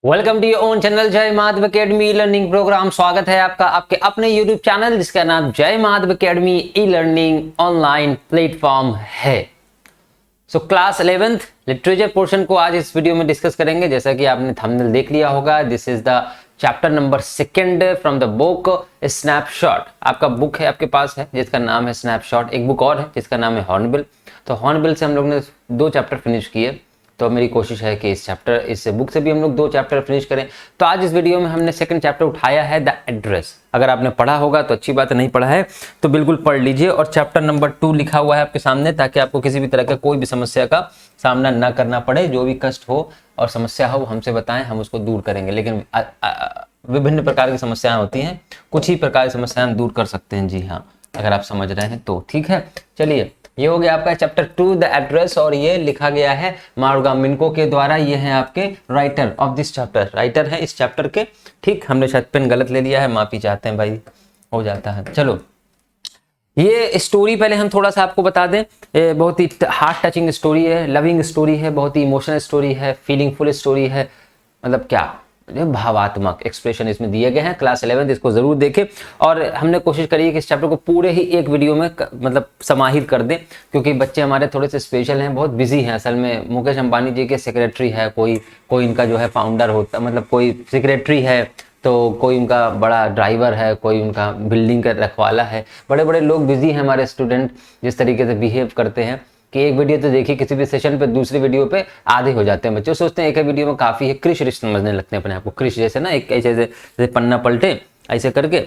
Welcome to your own channel Jai Madhav academy learning programme. स्वागत है आपका आपके अपने यूट्यूब चैनल जिसका नाम जय Madhav academy e learning online platform है। क्लास 11th लिटरेचर पोर्शन को आज इस वीडियो में डिस्कस करेंगे। जैसा कि आपने थंबनेल देख लिया होगा, this is the chapter number 2 from the book snapshot. आपका बुक है आपके पास है जिसका नाम है स्नैपशॉट। एक बुक और है जिसका नाम है हॉर्नबिल। तो हॉर्नबिल से हम लोग ने 2 चैप्टर फिनिश किए, तो मेरी कोशिश है कि इस बुक से भी हम लोग 2 चैप्टर फिनिश करें। तो आज इस वीडियो में हमने 2nd चैप्टर उठाया है द एड्रेस। अगर आपने पढ़ा होगा तो अच्छी बात है, नहीं पढ़ा है तो बिल्कुल पढ़ लीजिए। और चैप्टर नंबर 2 लिखा हुआ है आपके सामने, ताकि आपको किसी भी तरह का कोई भी समस्या का सामना ना करना पड़े। जो भी कष्ट हो और समस्या हो हमसे बताएं, हम उसको दूर करेंगे। लेकिन विभिन्न प्रकार की समस्याएं होती हैं, कुछ ही प्रकार की समस्याएं हम दूर कर सकते हैं। जी हाँ, अगर आप समझ रहे हैं तो ठीक है। चलिए, ये हो गया आपका चैप्टर 2 द एड्रेस, और ये लिखा गया है मारुगा मिनको के द्वारा। ये हैं आपके writer of this chapter, writer है इस चैप्टर के। ठीक, हमने शायद पेन गलत ले लिया है, माफी चाहते हैं भाई, हो जाता है। चलो, ये स्टोरी पहले हम थोड़ा सा आपको बता दें। बहुत ही हार्ट टचिंग स्टोरी है, लविंग स्टोरी है, बहुत ही इमोशनल स्टोरी है, फीलिंगफुल स्टोरी है। मतलब क्या भावात्मक एक्सप्रेशन इसमें दिए गए हैं। क्लास 11 इसको जरूर देखें। और हमने कोशिश करी है कि इस चैप्टर को पूरे ही एक वीडियो में मतलब समाहित कर दें, क्योंकि बच्चे हमारे थोड़े से स्पेशल हैं, बहुत बिजी हैं। असल में मुकेश अंबानी जी के सेक्रेटरी है, कोई इनका जो है फाउंडर होता, मतलब कोई सेक्रेटरी है, तो कोई उनका बड़ा ड्राइवर है, कोई उनका बिल्डिंग का रखवाला है। बड़े बड़े लोग बिजी हैं हमारे स्टूडेंट, जिस तरीके से बिहेव करते हैं कि एक वीडियो तो देखिए किसी भी सेशन पे, दूसरी वीडियो पे आधे हो जाते हैं बच्चे। सोचते हैं एक वीडियो में काफ़ी है, क्रिश रिश समझने लगते हैं अपने आप को। क्रिश जैसे ना, एक ऐसे जैसे पन्ना पलटे ऐसे करके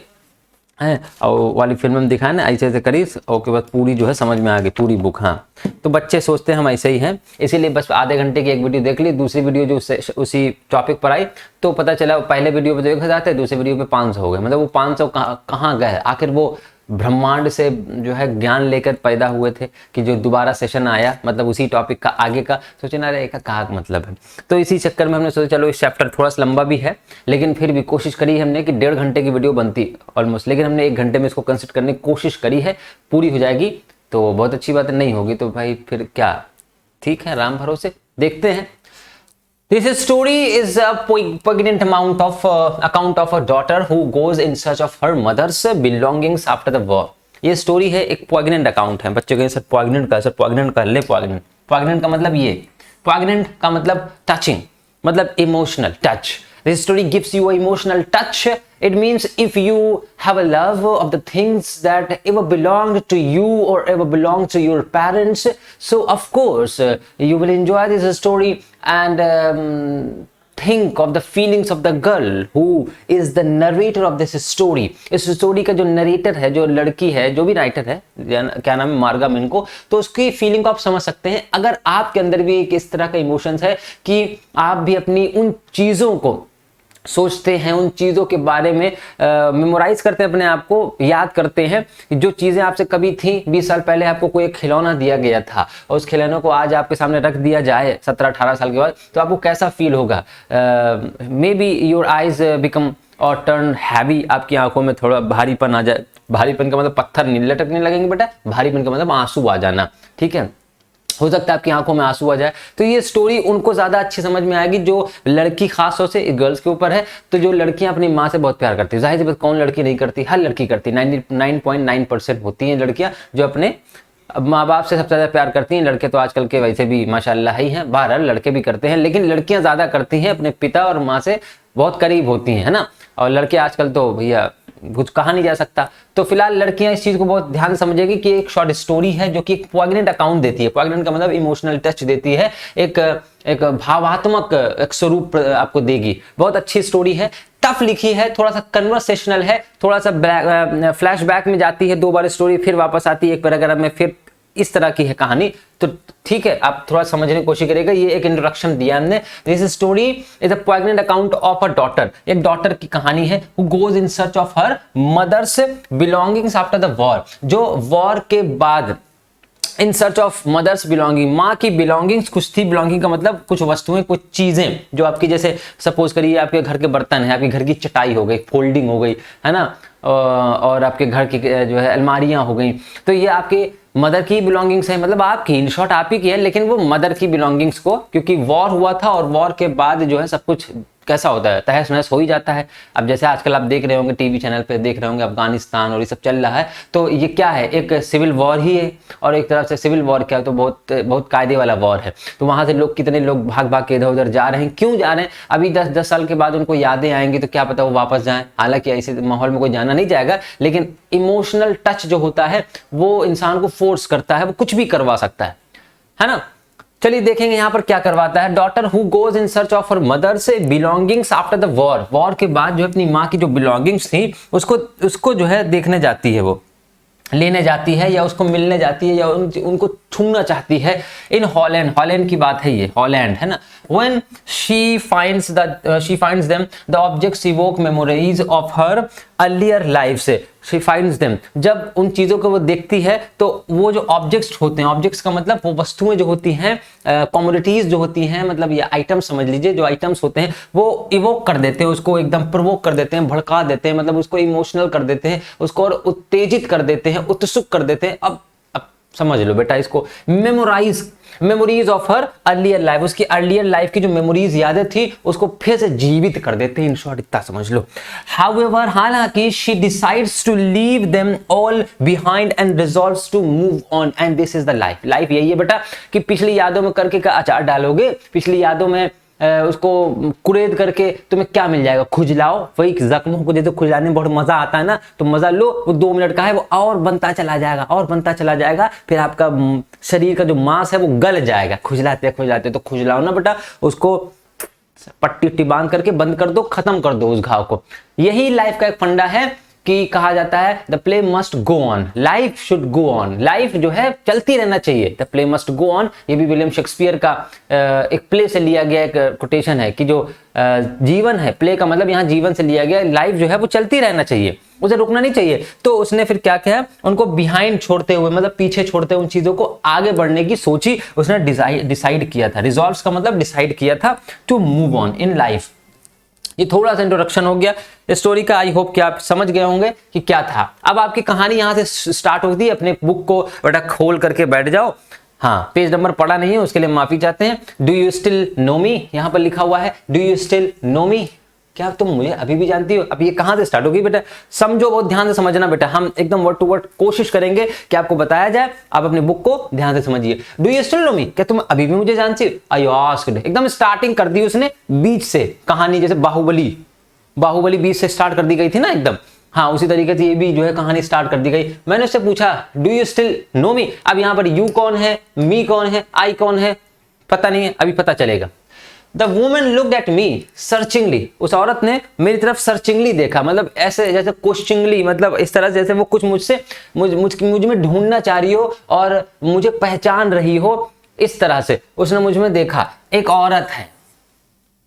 हैं, और वाली फिल्म में दिखाया ना, ऐसे ऐसे करी, और के बाद पूरी जो है समझ में आ गई पूरी बुक। हाँ, तो बच्चे सोचते हैं हम ऐसे ही हैं, इसीलिए बस आधे घंटे की एक वीडियो देख ली, दूसरी वीडियो जो उसी टॉपिक पर आई तो पता चला पहले वीडियो पे 1000 थे, दूसरी वीडियो पे 500 हो गए। मतलब वो 500 कहाँ गए? आखिर वो ब्रह्मांड से जो है ज्ञान लेकर पैदा हुए थे कि जो दोबारा सेशन आया, मतलब उसी टॉपिक का आगे का सोचे ना रहे, कहा मतलब है। तो इसी चक्कर में हमने सोचा चलो इस चैप्टर थोड़ा सा लंबा भी है, लेकिन फिर भी कोशिश करी हमने कि 1.5 घंटे की वीडियो बनती ऑलमोस्ट, लेकिन हमने 1 घंटे में इसको कंसिडर करने की कोशिश करी है। पूरी हो जाएगी तो बहुत अच्छी बात है, नहीं होगी तो भाई फिर क्या, ठीक है, राम भरोसे देखते हैं। This story is a poignant account of a daughter who goes in search of her mother's belongings after the war. ये स्टोरी है, एक poignant अकाउंट है। बच्चे कहें सर poignant का, सर poignant का ले, poignant का मतलब ये, poignant का मतलब touching, मतलब emotional touch. This story gives you an emotional touch. It means if you have a love of the things that ever belonged to you or ever belonged to your parents, so of course you will enjoy this story and think of the feelings of the girl who is the narrator of this story. इस story का जो narrator है, जो लड़की है, जो भी writer है, क्या नाम है, मारुगा मिनको, तो उसकी फीलिंग को आप समझ सकते हैं। अगर आपके अंदर भी एक इस तरह का इमोशंस है कि आप भी अपनी उन चीज़ों को सोचते हैं, उन चीज़ों के बारे में मेमोराइज करते हैं, अपने आप को याद करते हैं, जो चीज़ें आपसे कभी थी 20 साल पहले, आपको कोई एक खिलौना दिया गया था और उस खिलौने को आज आपके सामने रख दिया जाए 17-18 साल के बाद, तो आपको कैसा फील होगा? May be your eyes become और टर्न हैवी, आपकी आंखों में थोड़ा भारीपन आ जाए। भारीपन का मतलब पत्थर नहीं लटकने लगेंगे बेटा, भारीपन का मतलब आंसू आ जाना, ठीक है। हो सकता है आपकी आंखों में आंसू आ जाए। तो ये स्टोरी उनको ज्यादा अच्छी समझ में आएगी जो लड़की, खास तौर से गर्ल्स के ऊपर है। तो जो लड़कियां अपनी माँ से बहुत प्यार करती है, जाहिर सी बात कौन लड़की नहीं करती, हर लड़की करती, 99.9% होती हैं लड़कियां जो अपने माँ बाप से सबसे ज्यादा प्यार करती हैं। लड़के तो आजकल के वैसे भी माशाल्लाह ही हैं, बहरहाल लड़के भी करते हैं, लेकिन लड़कियां ज्यादा करती हैं, अपने पिता और माँ से बहुत करीब होती हैं, है ना। और लड़के आजकल तो भैया कुछ कहा नहीं जा सकता। तो फिलहाल लड़कियां इस चीज को बहुत ध्यान समझेगी कि एक शॉर्ट स्टोरी है जो कि एक पॉइग्नेंट अकाउंट देती है। पॉइग्नेंट का मतलब इमोशनल टच देती है, एक भावात्मक एक स्वरूप आपको देगी। बहुत अच्छी स्टोरी है, टफ लिखी है, थोड़ा सा कन्वर्सेशनल है, थोड़ा सा फ्लैशबैक में जाती है, 2 बार स्टोरी फिर वापस आती है एक पैराग्राफ में, फिर इस तरह की है कहानी। तो ठीक है, आप थोड़ा समझने की कोशिश करेगा। ये एक इंट्रोडक्शन दिया हमने। This story is a poignant account of a daughter, एक डॉटर की कहानी है, who goes in search of her mother's belongings after the war, जो वॉर के बाद in search of mother's belonging, माँ की बिलोंगिंग्स कुछ थी। बिलोंगिंग का मतलब कुछ वस्तुएं, कुछ चीजें जो आपकी, जैसे सपोज करिए आपके घर के बर्तन है, आपके घर की चटाई हो गई, फोल्डिंग हो गई, है ना, और आपके घर की जो है अलमारियां हो गई, तो ये आपके मदर की बिलोंगिंग्स है, मतलब आपकी, इन शॉर्ट आप ही की है, लेकिन वो मदर की बिलोंगिंग्स को, क्योंकि वॉर हुआ था और वॉर के बाद जो है सब कुछ कैसा होता है, तहस नहस हो ही जाता है। अब जैसे आजकल आप देख रहे होंगे टीवी चैनल पे, देख रहे होंगे अफगानिस्तान और ये सब चल रहा है, तो ये क्या है, एक सिविल वॉर ही है। और एक तरफ से सिविल वॉर क्या है, तो बहुत बहुत कायदे वाला वॉर है। तो वहां से लोग, कितने लोग भाग भाग के इधर उधर जा रहे हैं, क्यों जा रहे हैं? अभी 10-10 साल के बाद उनको यादें आएंगी तो क्या पता वो वापस जाएं। हालांकि ऐसे माहौल में कोई जाना नहीं जाएगा, लेकिन इमोशनल टच जो होता है वो इंसान को फोर्स करता है, वो कुछ भी करवा सकता है ना। चलिए देखेंगे यहाँ पर क्या करवाता है। Daughter who goes in search of her mother's belongings after the war, war के बाद जो अपनी माँ की जो बिलोंगिंग्स थी उसको जो है देखने जाती है, वो लेने जाती है या उसको मिलने जाती है या उनको छूना चाहती है। इन हॉलैंड, हॉलैंड की बात है, ये हॉलैंड है ना। When she finds them, the objects evoke memories of her earlier lives. She finds them, जब उन चीजों को वो देखती है तो वो जो ऑब्जेक्ट्स होते हैं, ऑब्जेक्ट्स का मतलब वो वस्तुएं जो होती हैं, कमोडिटीज जो होती हैं, मतलब ये आइटम्स समझ लीजिए, जो आइटम्स होते हैं वो इवोक कर देते हैं, उसको एकदम प्रोवोक कर देते हैं, भड़का देते हैं, मतलब उसको इमोशनल कर देते हैं, उसको और उत्तेजित कर देते हैं, उत्सुक कर देते हैं। अब समझ लो बेटा इसको, memories of her earlier life, उसकी अर्लियर लाइफ की जो मेमोरीज यादें थी उसको फिर से जीवित कर देते हैं। इन शॉर्ट इतना समझ लो। हाउएवर, हालांकि she decides to leave them all behind and resolves to move on, and this is the life. Life यही है बेटा कि पिछली यादों में करके का अचार डालोगे, पिछली यादों में उसको कुरेद करके तुम्हें क्या मिल जाएगा, खुजलाओ। वही जख्मों को जैसे खुजलाने में बहुत मजा आता है ना, तो मजा लो, वो 2 मिनट का है, वो और बनता चला जाएगा, और बनता चला जाएगा, फिर आपका शरीर का जो मांस है वो गल जाएगा। खुजलाते खुजलाते तो खुजलाओ ना बेटा, उसको पट्टी उट्टी बांध करके बंद कर दो, खत्म कर दो उस घाव को। यही लाइफ का एक फंडा है कि कहा जाता है the play must go on, life should go on, life जो है चलती रहना चाहिए, the play must go on. ये भी विलियम शेक्सपियर का एक प्ले से लिया गया एक कोटेशन है कि जो जीवन है, प्ले का मतलब यहाँ जीवन से लिया गया, लाइफ जो है वो चलती रहना चाहिए, उसे रुकना नहीं चाहिए। तो उसने फिर क्या किया, उनको बिहाइंड छोड़ते हुए, मतलब पीछे छोड़ते हुए उन चीजों को आगे बढ़ने की सोची, उसने डिसाइड किया था। रिजॉल्व का मतलब डिसाइड किया था to move on in life. ये थोड़ा सा इंट्रोडक्शन हो गया स्टोरी का। आई होप कि आप समझ गए होंगे कि क्या था। अब आपकी कहानी यहां से स्टार्ट होती है। अपने बुक को बेटा खोल करके बैठ जाओ। हाँ, पेज नंबर पढ़ा नहीं है उसके लिए माफी चाहते हैं। डू यू स्टिल नो मी, यहां पर लिखा हुआ है डू यू स्टिल नो मी, क्या तुम मुझे अभी भी जानती हो। अब ये कहां से स्टार्ट होगी बेटा, समझो, बहुत ध्यान से समझना बेटा। हम एकदम वर्ड टू वर्ड कोशिश करेंगे कि आपको बताया जाए, आप अपने बुक को ध्यान से समझिए। डू यू स्टिल नो मी, क्या तुम अभी भी मुझे जानती हो। आई आस्क्ड, एकदम स्टार्टिंग कर दी उसने बीच से। कहानी जैसे बाहुबली बीच से स्टार्ट कर दी गई थी ना एकदम, हाँ उसी तरीके से ये भी जो है कहानी स्टार्ट कर दी गई। मैंने उससे पूछा डू यू स्टिल नो मी। अब यहां पर यू कौन है, मी कौन है, आई कौन है, पता नहीं है, अभी पता चलेगा। The woman looked at me searchingly, उस औरत ने मेरी तरफ सर्चिंगली देखा, मतलब ऐसे जैसे क्वेश्चनिंगली, मतलब इस तरह जैसे वो कुछ मुझ में ढूंढना चाह रही हो और मुझे पहचान रही हो, इस तरह से उसने मुझ में देखा। एक औरत है,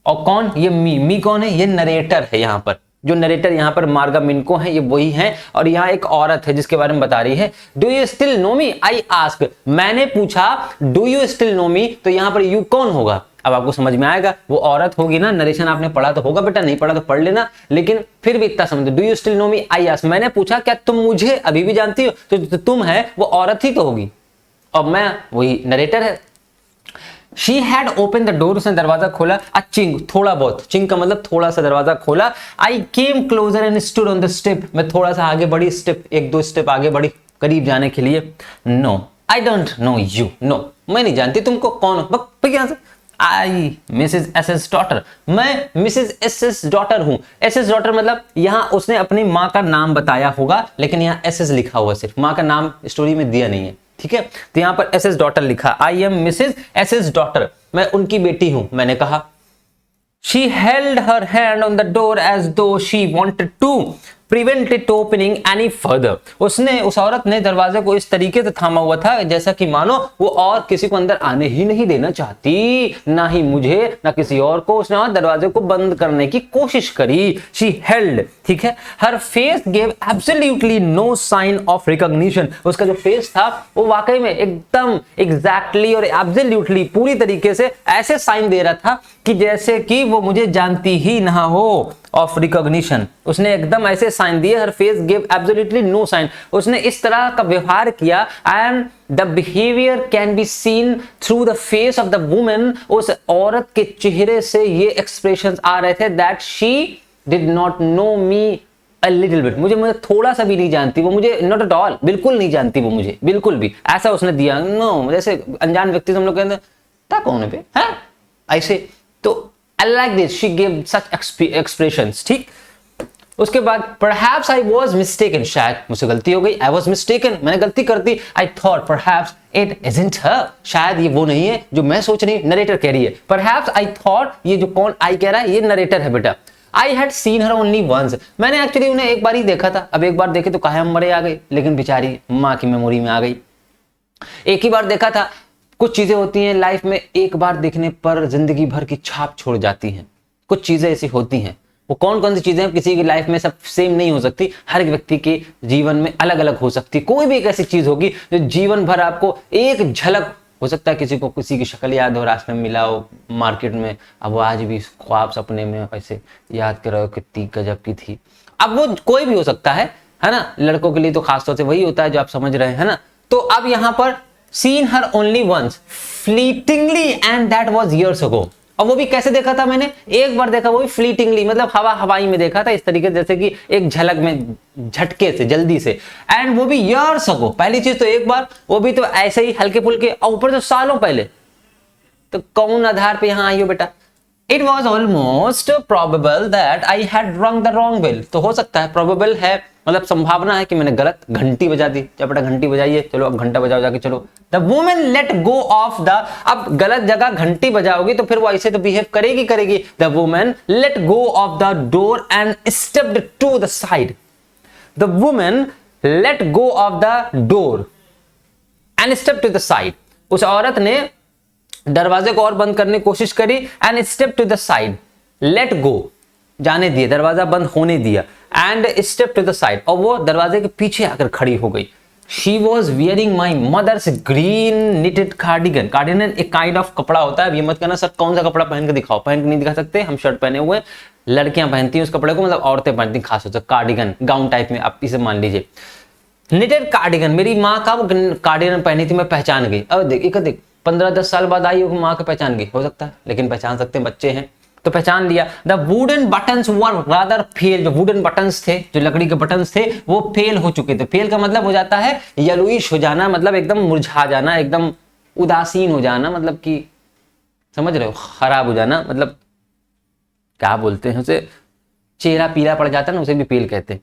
और कौन, ये मी कौन है, ये नरेटर है। यहाँ पर जो नरेटर यहाँ पर मार्गा मिनको है, ये वही है। और यहाँ एक औरत है जिसके बारे में बता रही है। Do you still know me, I ask, मैंने पूछा do you still know me, तो यहाँ पर यू कौन होगा। अब आपको समझ में आएगा, वो औरत होगी ना। नरेशन आपने पढ़ा तो होगा बेटा, नहीं पढ़ा तो पढ़ लेना, लेकिन फिर भी इतना समझो। Do you still know me, I ask, मैंने पूछा क्या तुम मुझे अभी भी जानती हो। तो तुम है वो औरत ही तो होगी, और मैं वही नरेटर है। She had opened the door, उसने दरवाजा खोला। चिंग, थोड़ा बहुत, चिंग का मतलब थोड़ा सा दरवाजा खोला। I came closer and stood on the step, मैं थोड़ा सा आगे बढ़ी, स्टेप 1-2 स्टेप आगे बढ़ी करीब जाने के लिए। No, I don't know you, no, मैं नहीं जानती तुमको, कौन हो, बक यहाँ से। I, Mrs. S.S. डॉटर, मैं Mrs. S.S. डॉटर हूँ। S.S. डॉटर मतलब यहाँ उसने अपनी माँ का नाम बताया होगा, लेकिन यहाँ S.S. लिखा हुआ, सिर्फ माँ का नाम स्टोरी में दिया नहीं है, ठीक है। तो यहां पर एस एस डॉटर लिखा, I am Mrs S S daughter, मैं उनकी बेटी हूं, मैंने कहा। She held her hand on the door as though she wanted to prevent it opening any further, उसने, उस औरत ने दरवाजे को इस तरीके से थामा हुआ था जैसा कि मानो वो और किसी को अंदर आने ही नहीं देना चाहती, ना ही मुझे ना किसी और को। उसने और दरवाजे को बंद करने की कोशिश करी। शी हेल्ड, ठीक है। Her face gave absolutely no sign of recognition, उसका जो फेस था वो वाकई में एकदम एग्जैक्टली और एब्सोल्युटली पूरी तरीके से ऐसे साइन दे रहा था कि जैसे कि वो मुझे जानती ही ना हो। ऑफ रिकॉग्निशन, उसने एकदम ऐसे साइन दिए, her face give absolutely no sign, उसने इस तरह का व्यवहार किया and the behaviour can be seen through the face of the woman, उस औरत के चेहरे से ये एक्सप्रेशंस आ रहे थे that she did not know me a little bit, मुझे थोड़ा सा भी नहीं जानती वो मुझे, नॉट एट ऑल, बिल्कुल नहीं जानती वो मुझे, बिल्कुल भी, ऐसा उसने दिया। नो, जैसे अनजान व्यक्ति से हम लोग कहते हैं कौन है बे, है ऐसे, तो I like this, she gave such expressions, ठीक। उसके बाद perhaps I was mistaken, शायद मुझसे गलती हो गई, I was mistaken, मैंने गलती कर दी, I thought perhaps it isn't her, शायद ये वो नहीं है जो मैं सोच रही हूँ, नरेटर कह रही है, perhaps I thought, ये जो कौन I कह रहा है, ये नरेटर है बेटा। I had seen her only once, मैंने एक्चुअली उन्हें एक बार ही देखा था, अब एक बार देखे तो काहे हम मरे आ गए, लेकिन बेचारी माँ की मेमोरी में आ गई, एक ही बार देखा था। कुछ चीजें होती हैं लाइफ में, एक बार देखने पर जिंदगी भर की छाप छोड़ जाती हैं, कुछ चीजें ऐसी होती हैं, वो कौन कौन सी चीजें, किसी की लाइफ में सब सेम नहीं हो सकती, हर एक व्यक्ति के जीवन में अलग अलग हो सकती है। कोई भी एक ऐसी चीज होगी जो जीवन भर आपको एक झलक, हो सकता है किसी को किसी की शक्ल याद हो, रास्ते में मिला हो मार्केट में, अब वो आज भी ख्वाब सपने में ऐसे याद कर रहे हो कितनी गजब की थी, अब वो कोई भी हो सकता है ना, लड़कों के लिए तो खासतौर से वही होता है जो आप समझ रहे हैं ना। तो अब यहां पर seen her only once fleetingly and that was years ago, और वो भी कैसे देखा था मैंने, एक बार देखा, वो भी फ्लीटिंगली, मतलब हवाई में देखा था, इस तरीके से जैसे कि एक झलक में, झटके से, जल्दी से, एंड वो भी years ago, पहली चीज तो एक बार, वो भी तो ऐसे ही हल्के फुल्के, और ऊपर तो सालों पहले, तो कौन आधार पे यहां आई हो बेटा। It was almost probable that I had rung the wrong bell, तो हो सकता है, probable है मतलब संभावना है कि मैंने गलत घंटी बजा दी, जब बेटा घंटी बजाइए, चलो अब घंटा बजाओ जाके, चलो। The woman let go of the, अब गलत जगह घंटी बजाओगी तो फिर वो ऐसे तो बिहेव करेगी। The woman let go of the door and stepped to the side. The woman let go of the door and stepped to the side. उस औरत ने दरवाजे को और बंद करने की कोशिश करी, and step to the side, let go, जाने दिए, दरवाजा बंद होने दिया, and step to the side, और वो दरवाजे के पीछे आकर खड़ी हो गई। She was wearing my mother's green knitted cardigan, cardigan एक काइंड ऑफ कपड़ा होता है, अब ये मत कहना सर कौन सा कपड़ा पहन के दिखाओ, पहन के नहीं दिखा सकते, हम शर्ट पहने हुए, लड़कियां पहनती हैं उस कपड़े को, मतलब औरतें पहनती हैं खास, कार्डिगन, गाउन टाइप में, आप इसे मान लीजिए निटेड कार्डिगन। मेरी माँ का वो कार्डिगन पहनी थी, मैं पहचान गई। अब देख 15-10 साल बाद आई हो माँ को पहचान गई, हो सकता है, लेकिन पहचान सकते हैं, बच्चे हैं तो पहचान लिया। The wooden buttons were rather fail, जो वुडन बटन्स थे, जो लकड़ी के बटन्स थे, वो फेल हो चुके थे। फेल का मतलब हो जाता है येलोइश हो जाना, मतलब एकदम मुरझा जाना, एकदम उदासीन हो जाना, मतलब कि समझ रहे हो, खराब हो जाना, मतलब क्या बोलते हैं उसे, चेहरा पीला पड़ जाता है ना, उसे भी फेल कहते हैं।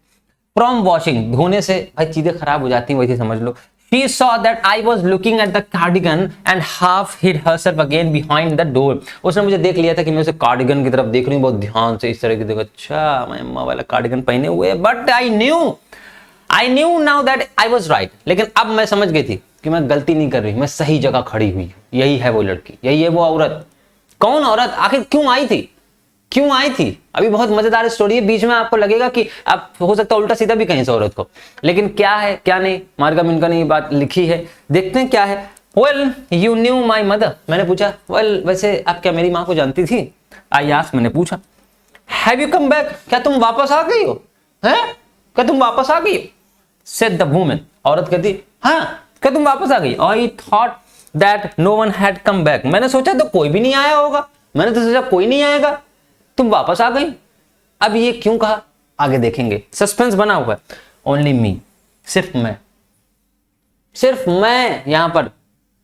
फ्रॉम वॉशिंग, धोने से भाई चीजें खराब हो जाती हैं, वैसे समझ लो। She saw that I was looking at the cardigan and half hid herself again behind the door. उसने मुझे देख लिया था कि मैं उसे कार्डिगन की तरफ देख रही हूँ बहुत ध्यान से, इस तरह की देखो, अच्छा मैं अम्मा वाला कार्डिगन पहने हुए, but I knew now that I was right. लेकिन अब मैं समझ गई थी कि मैं गलती नहीं कर रही, मैं सही जगह खड़ी हुई, यही है वो लड़की, यही है वो औरत। कौन औरत, आखिर क्यों आई थी? अभी बहुत मजेदार स्टोरी है, बीच में आपको लगेगा कि आप हो सकता है उल्टा सीधा भी कहें इस औरत को, लेकिन क्या है क्या नहीं, मार्गम इनका नहीं बात लिखी है, देखते हैं क्या है। Well you knew my mother, मैंने पूछा, वेल वैसे आप क्या मेरी माँ को जानती थी? आई आस्क्ड, मैंने पूछा। हैव यू कम बैक, क्या तुम वापस आ गई हो? हैं, क्या तुम वापस आ गई हो? सेड द वुमन, औरत कहती, हाँ क्या तुम वापस आ गई? I thought that no one had come back, मैंने सोचा तो कोई भी नहीं आया होगा, मैंने तो सोचा कोई नहीं आएगा, तुम वापस आ गई। अब ये क्यों कहा आगे देखेंगे, सस्पेंस बना हुआ है। ओनली मी, सिर्फ मैं यहां पर,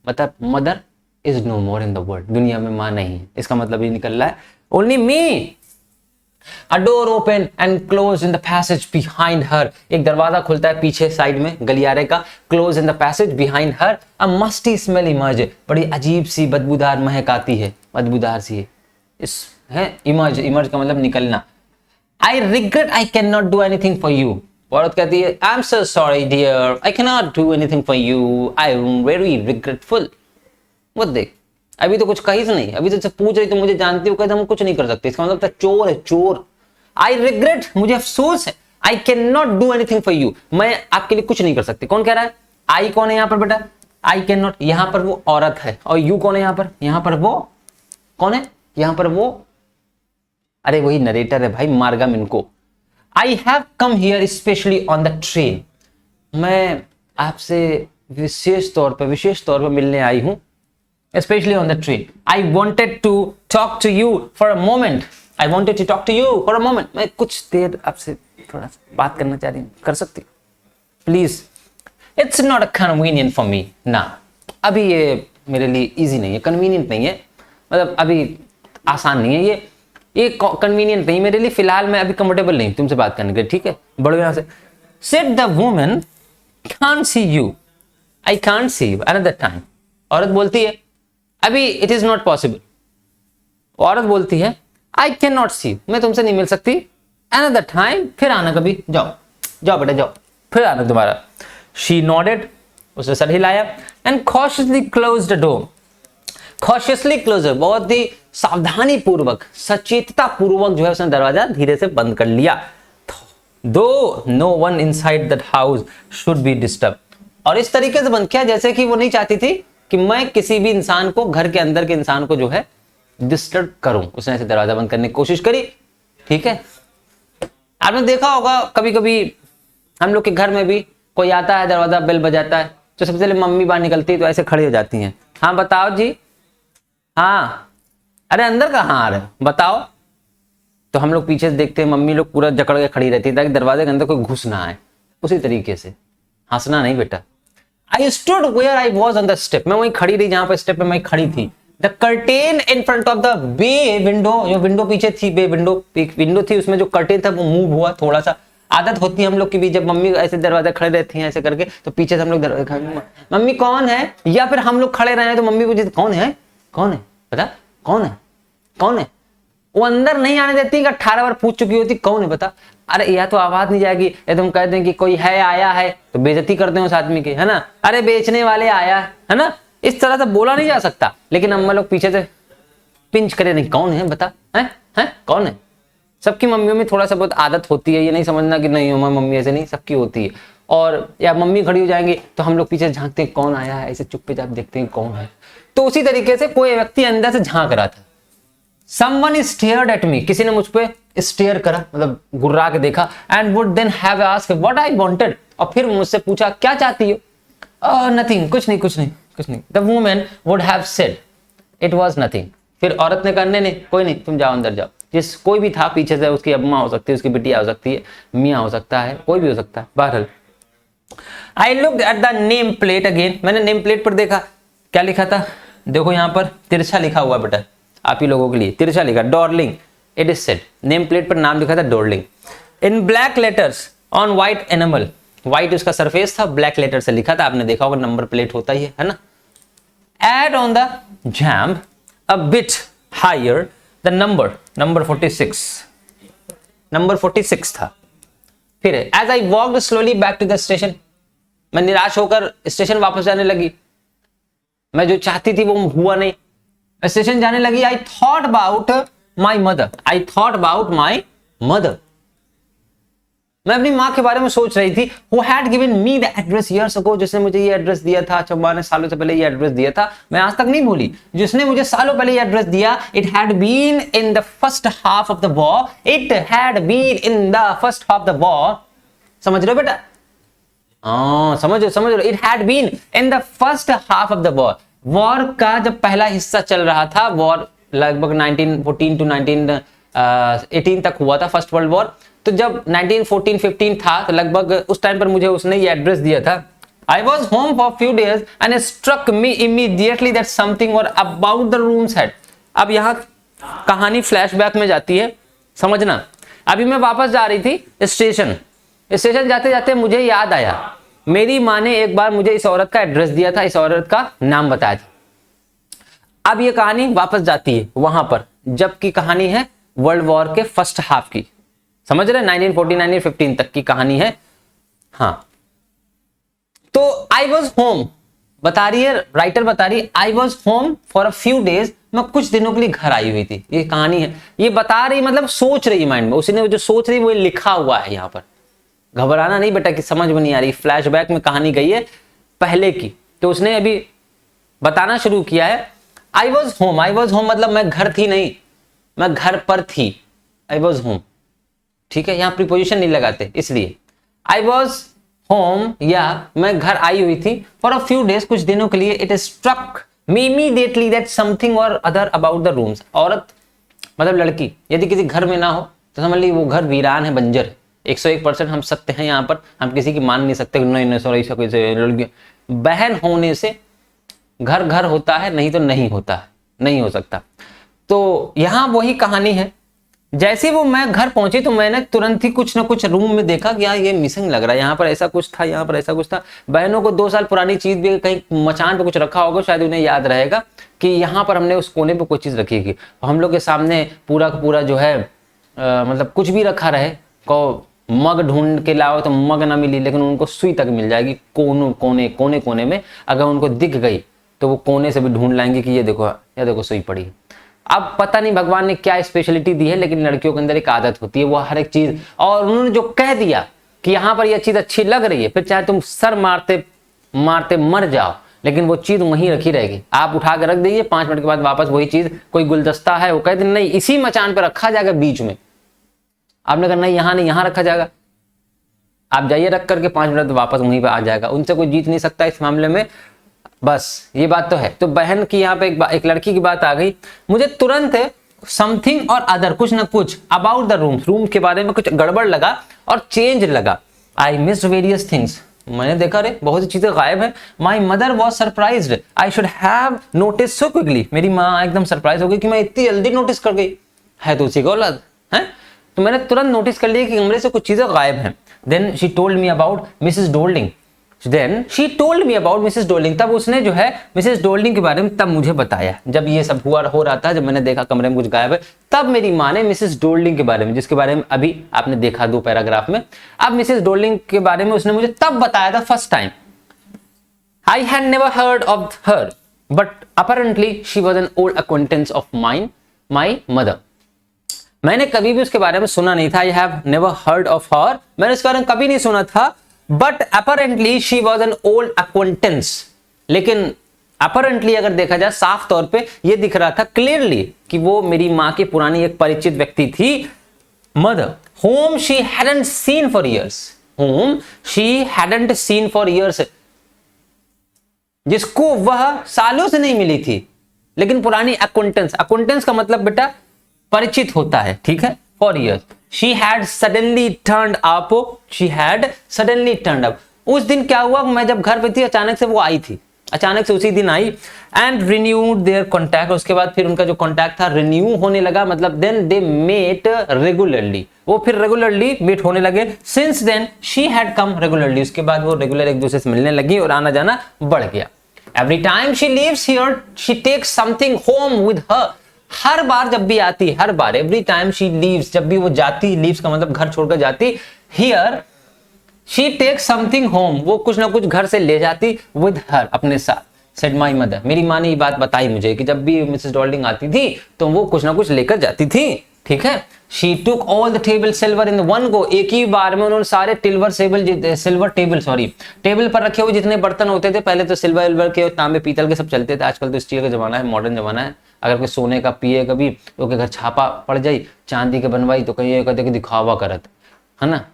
मतलब mother is no more in the world, दुनिया में मां नहीं है, इसका मतलब ये निकल रहा है only me. A door opened and closed in the passage behind her. एक दरवाजा खुलता है पीछे साइड में गलियारे का, closed in the passage behind her. A musty smell emerged. बड़ी अजीब सी बदबूदार महक आती है, बदबूदार सी है। इस है emerge का मतलब निकलना। I regret I cannot do anything for you. औरत कहती है I'm so sorry dear, I cannot do anything for you. I am very regretful. वो देख, अभी तो कुछ कही से नहीं, अभी तो पूछ रही तो मुझे जानती हो, कहते हम कुछ नहीं कर सकते, इसका मतलब चोर है, चोर। आई रिग्रेट, मुझे अफसोस है, I can not do anything for you, मैं आपके लिए कुछ नहीं कर सकती। कौन कह रहा है? आई कौन है यहाँ पर बेटा? आई कैन नॉट, यहाँ पर वो औरत है, और यू कौन है यहाँ पर? यहाँ पर वो कौन है? यहाँ पर वो अरे वही नरेटर है भाई, मार्गम इनको। I have come here specially on the train, मैं आपसे विशेष तौर पर मिलने आई हूं, specially on the train. I wanted to talk to you for a moment, I wanted to talk to you for a moment, मैं कुछ देर आपसे थोड़ा सा बात करना चाह रही हूँ, कर सकती please? It's not a convenient for me ना, अभी ये मेरे लिए इजी नहीं है, कन्वीनियंट नहीं है, मतलब अभी आसान नहीं है ये कन्वीनियंट नहीं मेरे लिए, फिलहाल मैं अभी कंफर्टेबल नहीं तुमसे बात करने के लिए, ठीक है, बढ़ो यहाँ से। Said the woman can't see you, I can't see you another time, औरत बोलती है अभी इट इज नॉट पॉसिबल, औरत बोलती है I can not see you, मैं तुमसे नहीं मिल सकती, अनदर टाइम, फिर आना कभी, जाओ जाओ बेटा जाओ, फिर आना दोबारा। शी नॉडेड, उसने सर हिलाया, and cautiously closed the door, cautiously close, बहुत ही सावधानी पूर्वक, सचेतता पूर्वक जो है उसने दरवाजा धीरे से बंद कर लिया। Though no one inside that house should be disturb, और इस तरीके से बंद किया जैसे कि वो नहीं चाहती थी कि मैं किसी भी इंसान को, घर के अंदर के इंसान को जो है डिस्टर्ब करूं, उसने ऐसे दरवाजा बंद करने की कोशिश करी, ठीक है। आपने देखा होगा कभी कभी हम लोग के घर में भी कोई आता है, दरवाजा बेल बजाता है, तो सबसे पहले मम्मी बाहर निकलती है तो ऐसे खड़ी हो जाती हैं, हाँ बताओ जी, हाँ अरे अंदर कहाँ आ रहे हो बताओ, तो हम लोग पीछे से देखते हैं, मम्मी लोग पूरा जकड़ के खड़ी रहती है ताकि दरवाजे के अंदर कोई घुस ना आए, उसी तरीके से हंसना नहीं बेटा। I stood where I was on the step, मैं वहीं खड़ी रही जहां पर स्टेप पे मैं खड़ी थी। The curtain in front of the bay window, जो विंडो पीछे थी, बे विंडो, एक विंडो थी, उसमें जो कर्टेन था वो मूव हुआ थोड़ा सा। आदत होती है हम लोग की भी, जब मम्मी ऐसे दरवाजा खड़े रहती हैं ऐसे करके, तो पीछे से हम लोग मम्मी कौन है, या फिर हम लोग खड़े रहे तो मम्मी पूछती कौन है, कौन है पता, कौन है, कौन है, वो अंदर नहीं आने देती, 18 बार पूछ चुकी होती कौन है बता, अरे या तो आवाज नहीं जाएगी, या तुम कहते हैं कि कोई है आया है, तो बेइज्जती करते हो उस आदमी की, है ना, अरे बेचने वाले आया है ना, इस तरह से बोला नहीं जा सकता। लेकिन अम्मा लोग पीछे से पिंच करे, नहीं कौन है बता, है कौन है। सबकी मम्मियों में थोड़ा सा बहुत आदत होती है, ये नहीं समझना कि नहीं हमारी मम्मी ऐसे नहीं, सबकी होती है। और या मम्मी खड़ी हो जाएंगी तो हम लोग पीछे झांकते हैं कौन आया है, ऐसे चुपचाप देखते हैं कौन है। तो उसी तरीके से कोई व्यक्ति अंदर से झांक रहा था। Someone stared at me, किसी ने मुझ पे स्टेयर करा, मतलब गुर्रा के देखा, and would then have asked what I wanted, और फिर मुझसे पूछा क्या चाहती हो, nothing, कुछ नहीं कुछ नहीं कुछ नहीं। The woman would have said it was nothing, फिर औरत ने कहने नहीं कोई नहीं तुम जाओ अंदर जाओ। जिस कोई भी था पीछे से, उसकी अम्मा हो सकती है, उसकी बिटिया हो सकती है, मियाँ हो सकता है, कोई भी हो सकता है, बहरहाल। I looked at the name plate again, मैंने नेम प्लेट पर देखा, क्या लिखा था, देखो यहाँ पर तिरछा लिखा हुआ बेटा, आप ही लोगों के लिए तिरछा लिखा, Darling, it is said, name plate पर नाम लिखा था Darling, in black letters on white animal, white उसका सरफेस था, ब्लैक लेटर से लिखा था, आपने देखा होगा नंबर प्लेट होता ही है ना। And on the jamb a bit higher the number 46, number 46 था। फिर as I walked slowly back to the station, मैं निराश होकर स्टेशन वापस जाने लगी, मैं जो चाहती थी वो हुआ नहीं, स्टेशन जाने लगी। I thought about my mother, I thought about my mother, मैं अपनी माँ के बारे में सोच रही थी। Who had given me the address years ago, जिसने मुझे ये एड्रेस दिया था, अच्छा माँ ने सालों से पहले ये एड्रेस दिया था, मैं आज तक नहीं भूली, जिसने मुझे सालों पहले ये एड्रेस दिया। It had been in the first half of the war, it had been in the first half of the war, समझ रहे हो बेटा, हाँ समझ लो, it had been in the first half of the war, war का जब पहला हिस्सा चल रहा था, वॉर लगभग 1914 टू 1918 तक हुआ था, फर्स्ट वर्ल्ड वॉर। तो जब 1914-15 था तो लगभग उस टाइम पर मुझे उसने ये एड्रेस दिया था। I was home for few days and it struck me immediately that something or about the rooms had. अब यहाँ कहानी फ्लैशबैक में जाती है, समझना। अभी मैं वापस जा रही थी स्टेशन जाते जाते मुझे याद आया, मेरी माँ ने एक बार मुझे इस औरत का एड्रेस दिया था, इस औरत का नाम बताया था। अब ये कहानी वापस जाती है वहां पर, जबकि कहानी है वर्ल्ड वॉर के फर्स्ट हाफ की, समझ रहे, 1914-1915 तक की कहानी है। हाँ, तो आई वॉज होम, बता रही है राइटर, बता रही है आई was home for a few days, मैं कुछ दिनों के लिए घर आई हुई थी। ये कहानी है, ये बता रही, मतलब सोच रही माइंड में, उसने जो सोच रही वो लिखा हुआ है यहाँ पर। घबराना नहीं बेटा कि समझ में नहीं आ रही, फ्लैशबैक में कहानी गई है पहले की, तो उसने अभी बताना शुरू किया है। आई वॉज होम मतलब मैं घर थी नहीं, मैं घर पर थी, आई वॉज होम, ठीक है, यहाँ प्रीपोजिशन नहीं लगाते इसलिए। आई वॉज होम या मैं घर आई हुई थी, फॉर अ फ्यू डेज, कुछ दिनों के लिए, it struck me immediately that something or other about the rooms. औरत मतलब लड़की यदि किसी घर में ना हो तो समझ ली वो घर वीरान है, बंजर है। 101% हम सत्य हैं यहाँ पर, हम किसी की मान नहीं सकते, नहीं सॉरी ऐसा कोई लड़की। बहन होने से घर घर होता है, नहीं तो नहीं होता है, नहीं हो सकता। तो यहाँ वही कहानी है। जैसे वो मैं घर पहुंची तो मैंने तुरंत ही कुछ ना कुछ रूम में देखा कि यार ये मिसिंग लग रहा है, यहाँ पर ऐसा कुछ था, यहाँ पर ऐसा कुछ था। बहनों को 2 साल पुरानी चीज भी कहीं मचान पे कुछ रखा होगा, शायद उन्हें याद रहेगा कि यहाँ पर हमने उस कोने पे कोई चीज रखी थी। हम लोग के सामने पूरा का पूरा जो है मतलब कुछ भी रखा रहे, को मग ढूंढ के लाओ तो मग ना मिली, लेकिन उनको सुई तक मिल जाएगी कोने में। अगर उनको दिख गई तो वो कोने से भी ढूंढ लाएंगे कि ये देखो सुई पड़ी है। अब पता नहीं भगवान ने क्या स्पेशलिटी दी है, लेकिन लड़कियों के अंदर एक आदत होती है, वो हर एक चीज, और उन्होंने जो कह दिया कि यहाँ पर यह चीज अच्छी लग रही है, फिर चाहे तुम सर मारते मारते मर जाओ, लेकिन वो चीज वहीं रखी रहेगी। आप उठा कर रख दीजिए, 5 मिनट के बाद वापस वही चीज, कोई गुलदस्ता है वो कहते नहीं इसी मचान पर रखा जाएगा बीच में, आपने कहा नहीं यहाँ रखा जाएगा, आप जाइए रख करके 5 मिनट वापस वहीं पे आ जाएगा। उनसे कोई जीत नहीं सकता इस मामले में, बस ये बात तो है। तो बहन की यहाँ पे एक लड़की की बात आ गई, मुझे तुरंत समथिंग और अदर, कुछ ना कुछ अबाउट द रूम के बारे में कुछ गड़बड़ लगा और चेंज लगा। आई मिस वेरियस थिंग्स, मैंने देखा रे बहुत सी चीजें गायब है। My mother was surprised, I should have notice so quickly, मेरी माँ एकदम सरप्राइज हो गई कि मैं इतनी जल्दी नोटिस कर गई, है तो उसी का औलाद है। तो मैंने तुरंत नोटिस कर लिया कि कमरे से कुछ चीजें गायब हैं। Then she told me about Mrs Dolding, तब उसने जो है मिसेस डोल्डिंग के बारे में तब मुझे बताया। जब ये सब हो रहा था, जब मैंने देखा कमरे में कुछ गायब है, तब मेरी माँ ने मिसेस डोल्डिंग के बारे में, जिसके बारे में अभी आपने देखा 2 पैराग्राफ में, अब मिसेस डोल्डिंग के बारे में उसने मुझे तब बताया था first time. I had never heard of her but apparently she was an old acquaintance of my mother. मैंने कभी भी उसके बारे में सुना नहीं था, I have never heard of her, मैंने उसके बारे में कभी नहीं सुना था, but apparently she was an old acquaintance. लेकिन अपैरेंटली अगर देखा जाए साफ तौर पे ये दिख रहा था क्लियरली कि वो मेरी माँ की पुरानी एक परिचित व्यक्ति थी। Mother whom she hadn't seen for years, जिसको वह सालों से नहीं मिली थी, लेकिन पुरानी अक्वेंटेंस का मतलब बेटा परिचित होता है, ठीक है, for years. She had suddenly turned up. उस दिन क्या हुआ, मैं जब घर पे थी अचानक से वो आई थी, अचानक से उसी दिन आई। एंड रिन्यूड देयर कॉन्टैक्ट, उसके बाद फिर उनका जो कॉन्टैक्ट था रिन्यू होने लगा, मतलब देन दे मेट रेगुलरली, वो फिर रेगुलरली मीट होने लगे। Since then she had come regularly, उसके बाद वो रेगुलर एक दूसरे से मिलने लगी और आना जाना बढ़ गया। Every time she leaves here she takes something home with her, हर बार जब भी आती, हर बार, एवरी टाइम शी लीव्स, जब भी वो जाती, लीव्स का मतलब घर छोड़कर जाती, here she takes something home, वो कुछ ना कुछ घर से ले जाती, विद हर, अपने साथ। सेड माई मदर, मेरी माँ ने ये बात बताई मुझे कि जब भी मिसेस डोल्डिंग आती थी तो वो कुछ ना कुछ लेकर जाती थी, ठीक है। She took all the table silver in one go, एक ही बार में उन्होंने सारे सिल्वर टेबल पर रखे हुए जितने बर्तन होते थे, पहले तो सिल्वर के और तांबे पीतल के सब चलते थे, आजकल तो स्टील का जमाना है, मॉडर्न जमाना है। अगर कोई सोने का पिए कभी तो घर छापा पड़ जाए, चांदी के बनवाई तो कहीं कहते कि दिखावा करत, है ना।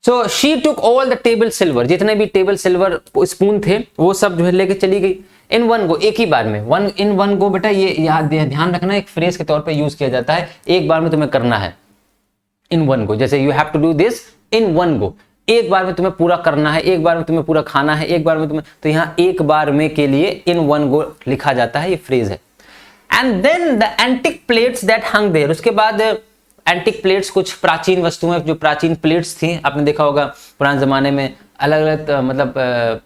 So she took all the table silver, जितने भी टेबल सिल्वर स्पून थे वो सब जो है लेके चली गई। इन वन गो, एक ही बार में, इन वन गो बेटा ये ध्यान रखना, एक फ्रेज के तौर पे यूज किया जाता है, एक बार में तुम्हें करना है, इन वन गो, जैसे you have to do this in one go, एक बार में तुम्हें पूरा करना है, एक बार में तुम्हें पूरा खाना है, एक बार में तुम्हें, तो यहाँ एक बार में के लिए इन वन गो लिखा जाता है, ये फ्रेज है। And then the antique plates that hung there, उसके बाद एंटिक प्लेट्स, कुछ प्राचीन वस्तुएं, जो प्राचीन प्लेट्स थी, आपने देखा होगा पुराने जमाने में अलग अलग मतलब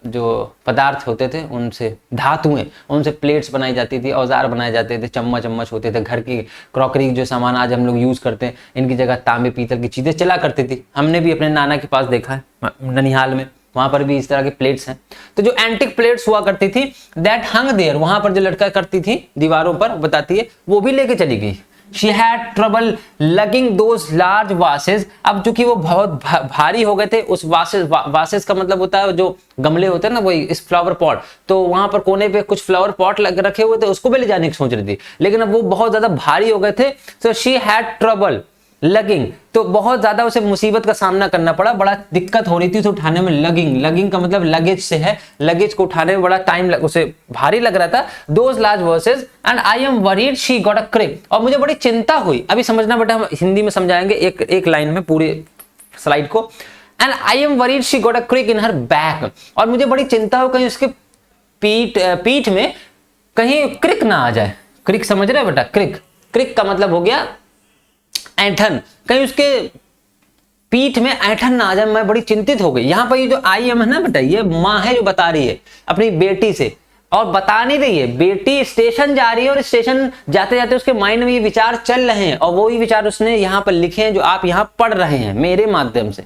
जो पदार्थ होते थे, उनसे धातुएं, उनसे प्लेट्स बनाई जाती थी, औजार बनाए जाते थे, चम्मच होते थे, घर की क्रॉकरी जो सामान आज हम लोग यूज करते हैं, इनकी जगह तांबे पीतल की चीजें चला करती थी। हमने भी अपने नाना के पास देखा है ननिहाल में, वहां पर भी इस तरह के प्लेट्स हैं। तो जो एंटिक प्लेट्स हुआ करती थी दैट हंग देयर, वहां पर जो लटका करती थी दीवारों पर, बताती है, वो भी लेके चली गई। She had trouble logging those large vases. अब चूंकि वो बहुत भारी हो गए थे, उस वासेस का मतलब होता है जो गमले होते हैं ना, वही इस फ्लावर पॉट, तो वहां पर कोने पे कुछ फ्लावर पॉट रखे हुए थे, उसको भी ले जाने की सोच रही थी, लेकिन अब वो बहुत ज्यादा भारी हो गए थे। सो शी हैड ट्रबल लगिंग, तो बहुत ज्यादा उसे मुसीबत का सामना करना पड़ा, बड़ा दिक्कत हो रही थी उसे उठाने में। लगिंग का मतलब लगेज से है, लगेज को उठाने में बड़ा टाइम उसे भारी लग रहा था। Those large vases and I am worried she got a crick, और मुझे बड़ी चिंता हुई। अभी समझना बेटा, हम हिंदी में समझाएंगे एक लाइन में पूरी स्लाइड को। And I am worried she got a crick in her back, और मुझे बड़ी चिंता हो कहीं उसके पीठ में कहीं क्रिक ना आ जाए। क्रिक समझ रहे बेटा? क्रिक का मतलब हो गया ऐंठन, कहीं उसके पीठ में ऐंठन ना आ जाए। मैं बड़ी चिंतित हो गई। यहां पर ये जो आई एम है ना बेटा, ये माँ है जो बता रही है अपनी बेटी से, और बता नहीं रही है। बेटी स्टेशन जा रही है और स्टेशन जाते जाते उसके माइंड में ये विचार चल रहे हैं, और वो ही विचार उसने यहां पर लिखे हैं जो आप यहां पढ़ रहे हैं मेरे माध्यम से।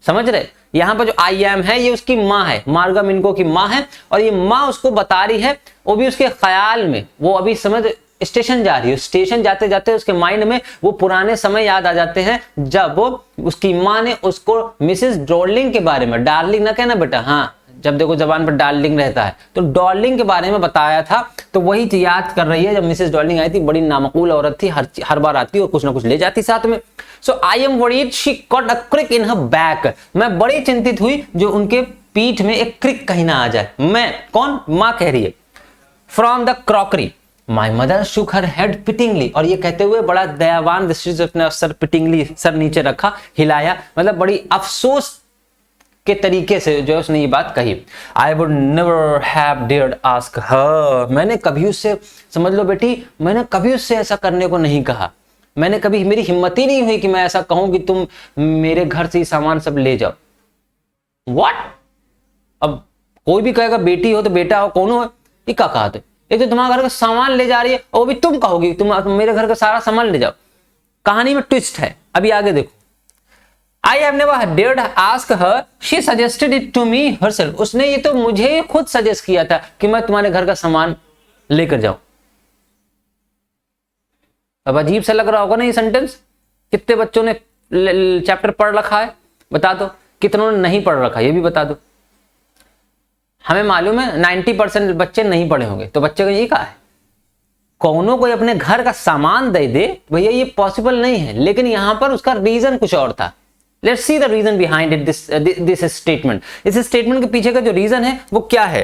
समझ रहे? यहां पर जो आई एम है ये उसकी माँ है, मार्गा मिनको की माँ है, और ये माँ उसको बता रही है, वो भी उसके ख्याल में। वो अभी समझ स्टेशन जा रही है, स्टेशन जाते जाते उसके माइंड में वो पुराने समय याद आ जाते हैं जब वो उसकी माँ ने उसको मिसेस डॉर्लिंग के बारे में, डार्लिंग ना कहना बेटा, हाँ जब देखो जबान पर डार्लिंग रहता है, तो डॉर्लिंग के बारे में बताया था। तो वही याद कर रही है जब मिसेस डॉर्लिंग आई थी। बड़ी नामकूल औरत थी, हर बार आती और कुछ ना कुछ ले जाती साथ में। So I am worried she got a crick in her back, मैं बड़ी चिंतित हुई जो उनके पीठ में एक क्रिक कहीं ना आ जाए। मैं कौन? माँ कह रही है। From the crockery my mother shook her head pityingly, और ये कहते हुए बड़ा दयावान दृष्टि से अपने सर पिटिंगली, सर नीचे रखा, हिलाया, मतलब बड़ी अफसोस के तरीके से जो उसने ये बात कही। I would never have dared ask हर, मैंने कभी उससे, समझ लो बेटी, मैंने कभी उससे ऐसा करने को नहीं कहा। मैंने कभी, मेरी हिम्मत ही नहीं हुई कि मैं ऐसा कहूं कि तुम मेरे घर से सामान सब ले जाओ। व्हाट? अब कोई भी कहेगा बेटी हो तो बेटा हो, कौन हो, ये क्या कहा? एक तो तुम्हारे घर का सामान ले जा रही है, और भी तुम कहोगी तुम मेरे घर का सारा सामान ले जाओ। कहानी में ट्विस्ट है, अभी आगे देखो। I have never dared ask her, she suggested it to me herself, उसने ये तो मुझे खुद सजेस्ट किया था कि मैं तुम्हारे घर का सामान लेकर जाऊं। अब अजीब सा लग रहा होगा ना ये सेंटेंस? कितने बच्चों ने चैप्टर पढ़ रखा है बता दो, कितनों ने नहीं पढ़ रखा ये भी बता दो। हमें मालूम है 90% बच्चे नहीं पढ़े होंगे, तो बच्चे को ये कहा है कौनों कोई अपने घर का सामान दे दे, भैया ये पॉसिबल नहीं है। लेकिन यहां पर उसका रीजन कुछ और था। Let's see the reason behind it, this statement. इस स्टेटमेंट के पीछे का जो रीजन है वो क्या है?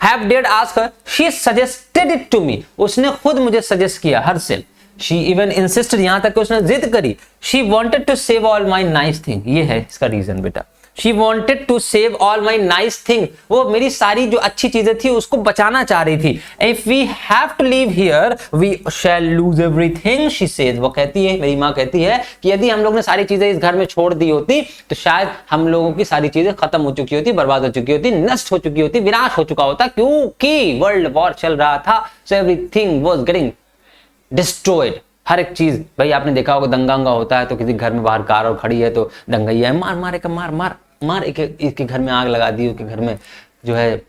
Have dared ask her, she suggested it to me, उसने खुद मुझे सजेस्ट किया, हरसेल्फ। शी इवन इंसिस्टेड, यहां तक कि उसने जिद करी। She wanted to save all my nice thing, ये है इसका रीजन बेटा। She wanted to save all my nice thing, वो मेरी सारी जो अच्छी चीजें थी उसको बचाना चाह रही थी। If we have to leave here, we shall lose everything, she says, वो कहती है, मेरी माँ कहती है कि यदि हम लोग ने सारी चीजें इस घर में छोड़ दी होती तो शायद हम लोगों की सारी चीजें खत्म हो चुकी होती, बर्बाद हो चुकी होती, नष्ट हो चुकी होती, विनाश हो चुका होता, क्योंकि वर्ल्ड वॉर चल रहा था। So everything was getting destroyed, हर एक चीज। भाई आपने देखा होगा दंगा होता है तो किसी घर में बाहर कार और खड़ी है तो दंगैया है, मार मारे का मार, एक घर में आग लगा दी, उसके घर में जो है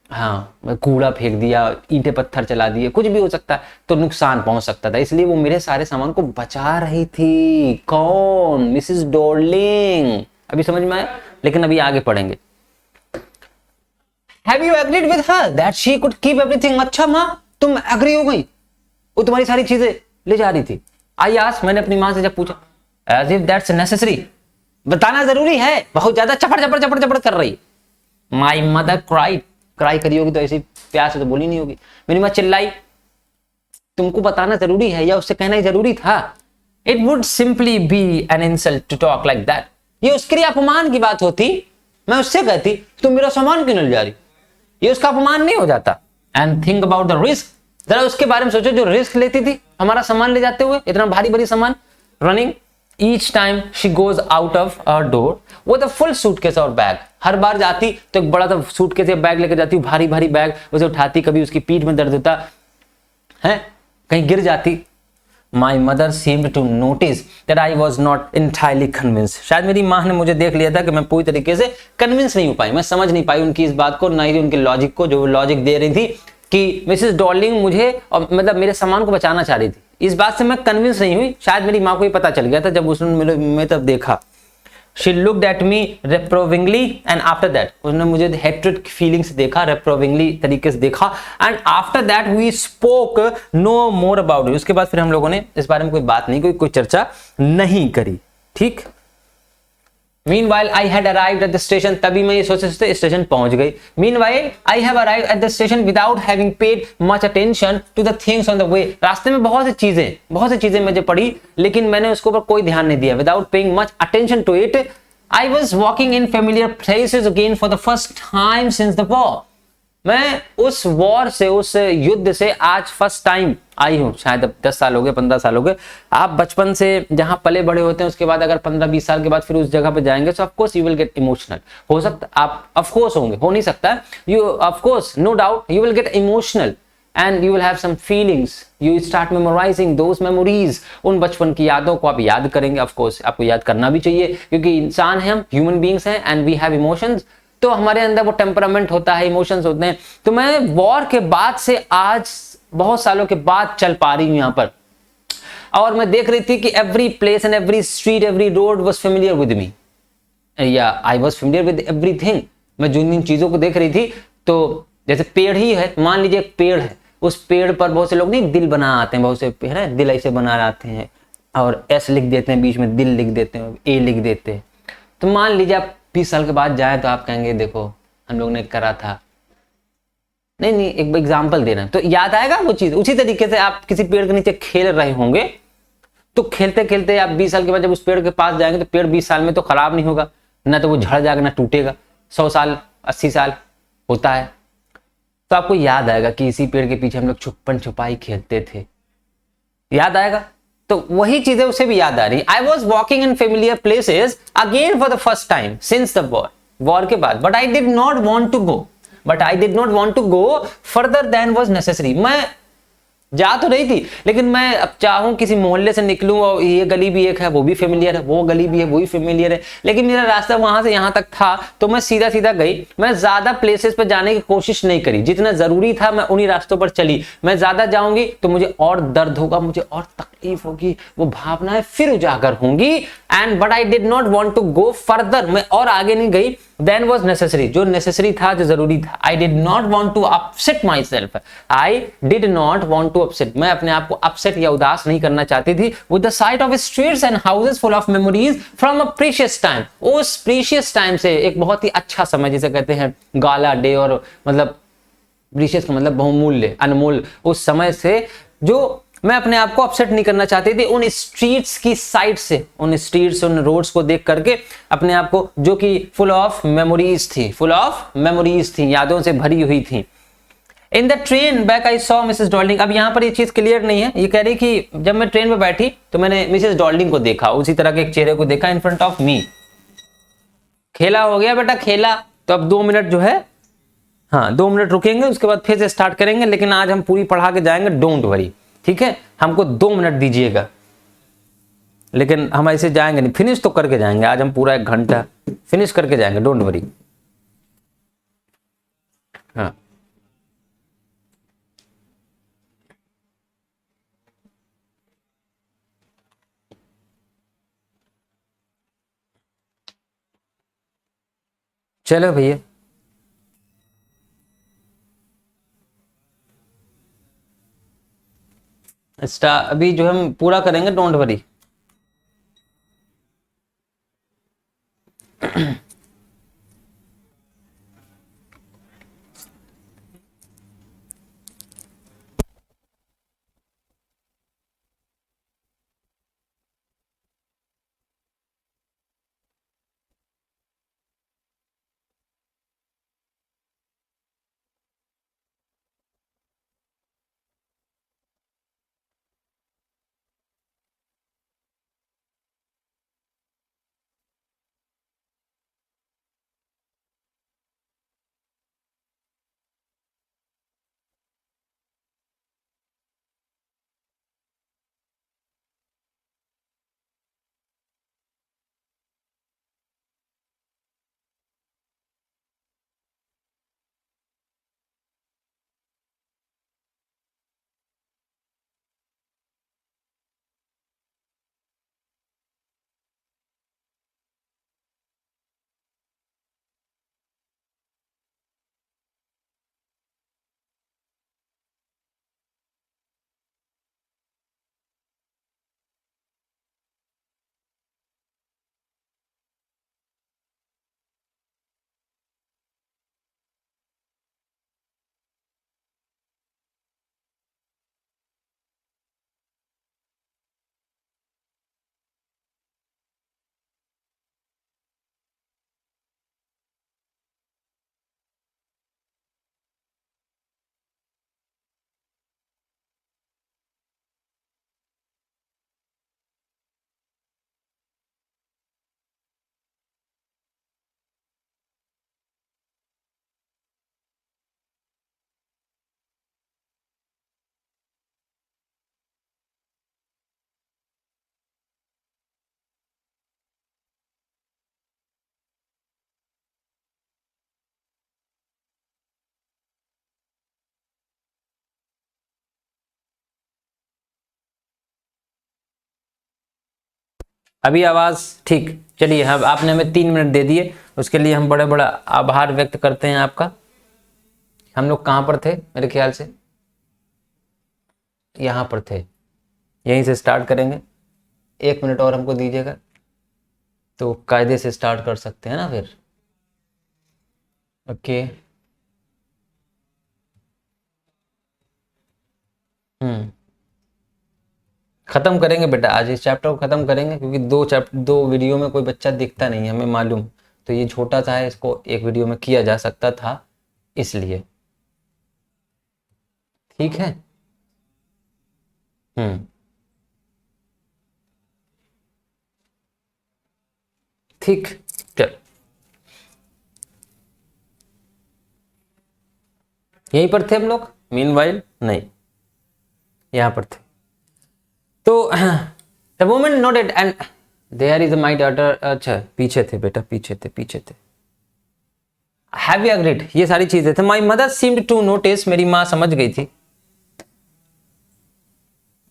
हाँ कूड़ा फेंक दिया, ईंटें पत्थर चला दिए, कुछ भी हो सकता है, तो नुकसान पहुंच सकता था। इसलिए वो मेरे सारे सामान को बचा रही थी। कौन? Mrs Darling. अभी समझ में आया? लेकिन अभी आगे पढ़ेंगे। Have you agreed with her that she could keep everything? अच्छा माँ तुम एग्री हो गई, वो तुम्हारी सारी चीजें ले जा रही थी। आई आस्क्ड, मैंने अपनी माँ से जब पूछा, as if that's necessary, बताना जरूरी है, बहुत ज्यादा चपड़ कर रही। माई मदर क्राई करी होगी तो ऐसी प्यार से तो बोली नहीं होगी। मेरी माँ चिल्लाई, तुमको बताना जरूरी है या उससे कहना ही जरूरी था? It would simply be an insult to talk like that, ये उसके लिए अपमान की बात होती। मैं उससे कहती तुम मेरा सामान क्यों ले जा रही, ये उसका अपमान नहीं हो जाता? And think about the risk, जरा उसके बारे में सोचो जो रिस्क लेती थी हमारा सामान ले जाते हुए, इतना भारी सामान। Running each time she goes out of her door with a full suitcase और बैग, हर बार जाती तो एक बड़ा सा सूटकेस या बैग लेकर जाती, भारी बैग उसे उठाती, कभी उसकी पीठ में दर्द होता है, कहीं गिर जाती। My mother seemed to notice that I was not entirely convinced, शायद मेरी माँ ने मुझे देख लिया था कि मैं पूरी तरीके से कन्विंस नहीं हो पाई, मैं समझ नहीं पाई उनकी इस बात को, ना ही उनके लॉजिक को, जो लॉजिक दे रही थी कि मिसेस डॉर्लिंग मुझे और मतलब मेरे सामान को बचाना चाह रही थी। इस बात से मैं कन्विंस नहीं हुई, शायद मेरी माँ को ही पता चल गया था जब उसने मैं तब देखा। She looked at me reprovingly and after that उसने मुझे hatred feeling से देखा, reprovingly तरीके से देखा, and after that we spoke no more about it। उसके बाद फिर हम लोगों ने इस बारे में कोई बात नहीं, कोई चर्चा नहीं करी, ठीक। Meanwhile I had arrived at the station, तभी मैं ये सोचते स्टेशन पहुंच गई। Meanwhile I have arrived at the station without having paid much attention to the things on the way। रास्ते में बहुत सी चीजें मुझे पड़ी, लेकिन मैंने उसके ऊपर कोई ध्यान नहीं दिया। Without paying much attention to it, I was walking in familiar places again for the first time since the war। मैं उस वॉर से, उस युद्ध से आज फर्स्ट टाइम आई हूं। शायद अब 10 साल हो गए, 15 साल हो गए। आप बचपन से जहां पले बड़े होते हैं, उसके बाद अगर 15-20 साल के बाद फिर उस जगह पे जाएंगे, तो of course you will get emotional. हो सकता आप ऑफ कोर्स होंगे, हो नहीं सकता, you of course no doubt you will get emotional and you will have some feelings. You start memorising those memories. उन बचपन की यादों को आप याद करेंगे। ऑफ कोर्स आपको याद करना भी चाहिए, क्योंकि इंसान है, हम ह्यूमन बीइंग्स हैं एंड वी हैव इमोशंस। तो हमारे अंदर वो टेम्परामेंट होता है, इमोशंस होते हैं। तो मैं वॉर के बाद से आज बहुत सालों के बाद चल पा रही हूं यहां पर, और मैं देख रही थी कि every place and every street, every road was familiar with me, या I was familiar with everything. मैं जिन जिन चीजों को देख रही थी, तो जैसे पेड़ ही है, मान लीजिए एक पेड़ है, उस पेड़ पर बहुत से लोग नहीं दिल बना आते हैं, बहुत से पेड़ है दिल ऐसे बना आते हैं और एस लिख देते हैं, बीच में दिल लिख देते हैं, ए लिख देते हैं। तो मान लीजिए आप 20 साल के बाद जाए तो आप कहेंगे देखो हम लोग ने करा था। नहीं, एक एग्जांपल देना, तो याद आएगा वो चीज। उसी तरीके से आप किसी पेड़ के नीचे खेल रहे होंगे, तो खेलते खेलते आप 20 साल के बाद जब उस पेड़ के पास जाएंगे, तो पेड़ 20 साल में तो खराब नहीं होगा, ना तो वो झड़ जाएगा ना टूटेगा। 100 साल 80 साल होता है, तो आपको याद आएगा कि इसी पेड़ के पीछे हम लोग छुपन छुपाई खेलते थे, याद आएगा। तो वही चीजें उसे भी याद आ रही। I was walking in familiar places again for the first time since the war, war के बाद। But I did not want to go further than was necessary. मैं जा तो रही थी, लेकिन मैं अब चाहूं किसी मोहल्ले से निकलूं और ये गली भी एक है, वो भी फेमिलियर है, वो गली भी है, वो भी फेमिलियर है, लेकिन मेरा रास्ता वहां से यहां तक था, तो मैं सीधा सीधा गई। मैं ज्यादा प्लेसेस पर जाने की कोशिश नहीं करी, जितना जरूरी था मैं उन्हीं रास्तों पर चली। मैं ज्यादा जाऊंगी तो मुझे और दर्द होगा, मुझे और तकलीफ होगी, वो भावनाएं फिर उजागर होंगी। And but I did not want to go further, मैं और आगे नहीं गई देन वॉज नेसेसरी, जो नेसेसरी था, जो जरूरी था। I did not want to upset myself, I did not want to upset, मैं अपने आप को अपसेट या उदास नहीं करना चाहती थी। With the sight of streets and houses full of memories from a precious time, उस प्रीशियस टाइम से, एक बहुत ही अच्छा समय जिसे कहते हैं गाला डे, और मतलब प्रीशियस का मतलब बहुमूल्य, अनमोल, उस समय से जो मैं अपने आप को अपसेट नहीं करना चाहती थी। उन स्ट्रीट्स की साइड से, उन स्ट्रीट्स, उन रोड्स को देख करके अपने आप को, जो कि फुल ऑफ मेमोरीज थी, यादों से भरी हुई थी। In the train back I saw Mrs Dolding. अब यहां पर ये चीज क्लियर नहीं है, ये कह रही कि जब मैं ट्रेन में बैठी तो मैंने मिसेस डॉल्डिंग को देखा, उसी तरह के एक चेहरे को देखा इन फ्रंट ऑफ मी। खेला हो गया बेटा, खेला तो अब 2 मिनट जो है, हाँ 2 मिनट रुकेंगे, उसके बाद फिर से स्टार्ट करेंगे। लेकिन आज हम पूरी पढ़ा के जाएंगे, डोंट वरी, ठीक है। हमको 2 मिनट दीजिएगा, लेकिन हम ऐसे जाएंगे नहीं, फिनिश तो करके जाएंगे। आज हम पूरा 1 घंटा फिनिश करके जाएंगे, डोंट वरी। हाँ चलो भैया, अभी जो हम पूरा करेंगे, डोंट वरी। अभी आवाज ठीक? चलिए, हम आपने हमें 3 मिनट दे दिए, उसके लिए हम बड़ा बड़ा आभार व्यक्त करते हैं आपका। हम लोग कहाँ पर थे? मेरे ख्याल से यहाँ पर थे, यहीं से स्टार्ट करेंगे। 1 मिनट और हमको दीजिएगा तो कायदे से स्टार्ट कर सकते हैं ना फिर। ओके। खत्म करेंगे बेटा, आज इस चैप्टर को खत्म करेंगे, क्योंकि 2 वीडियो में कोई बच्चा दिखता नहीं है, हमें मालूम। तो ये छोटा सा है, इसको एक वीडियो में किया जा सकता था, इसलिए। ठीक है। ठीक, चल। यहीं पर थे हम लोग, मीनवाइल नहीं, यहां पर थे। तो the woman noted and there is my daughter. अच्छा, पीछे थे बेटा, पीछे थे। हैव यू एग्रीड, ये सारी चीजें थे। My mother seemed to notice, मेरी माँ समझ गई थी।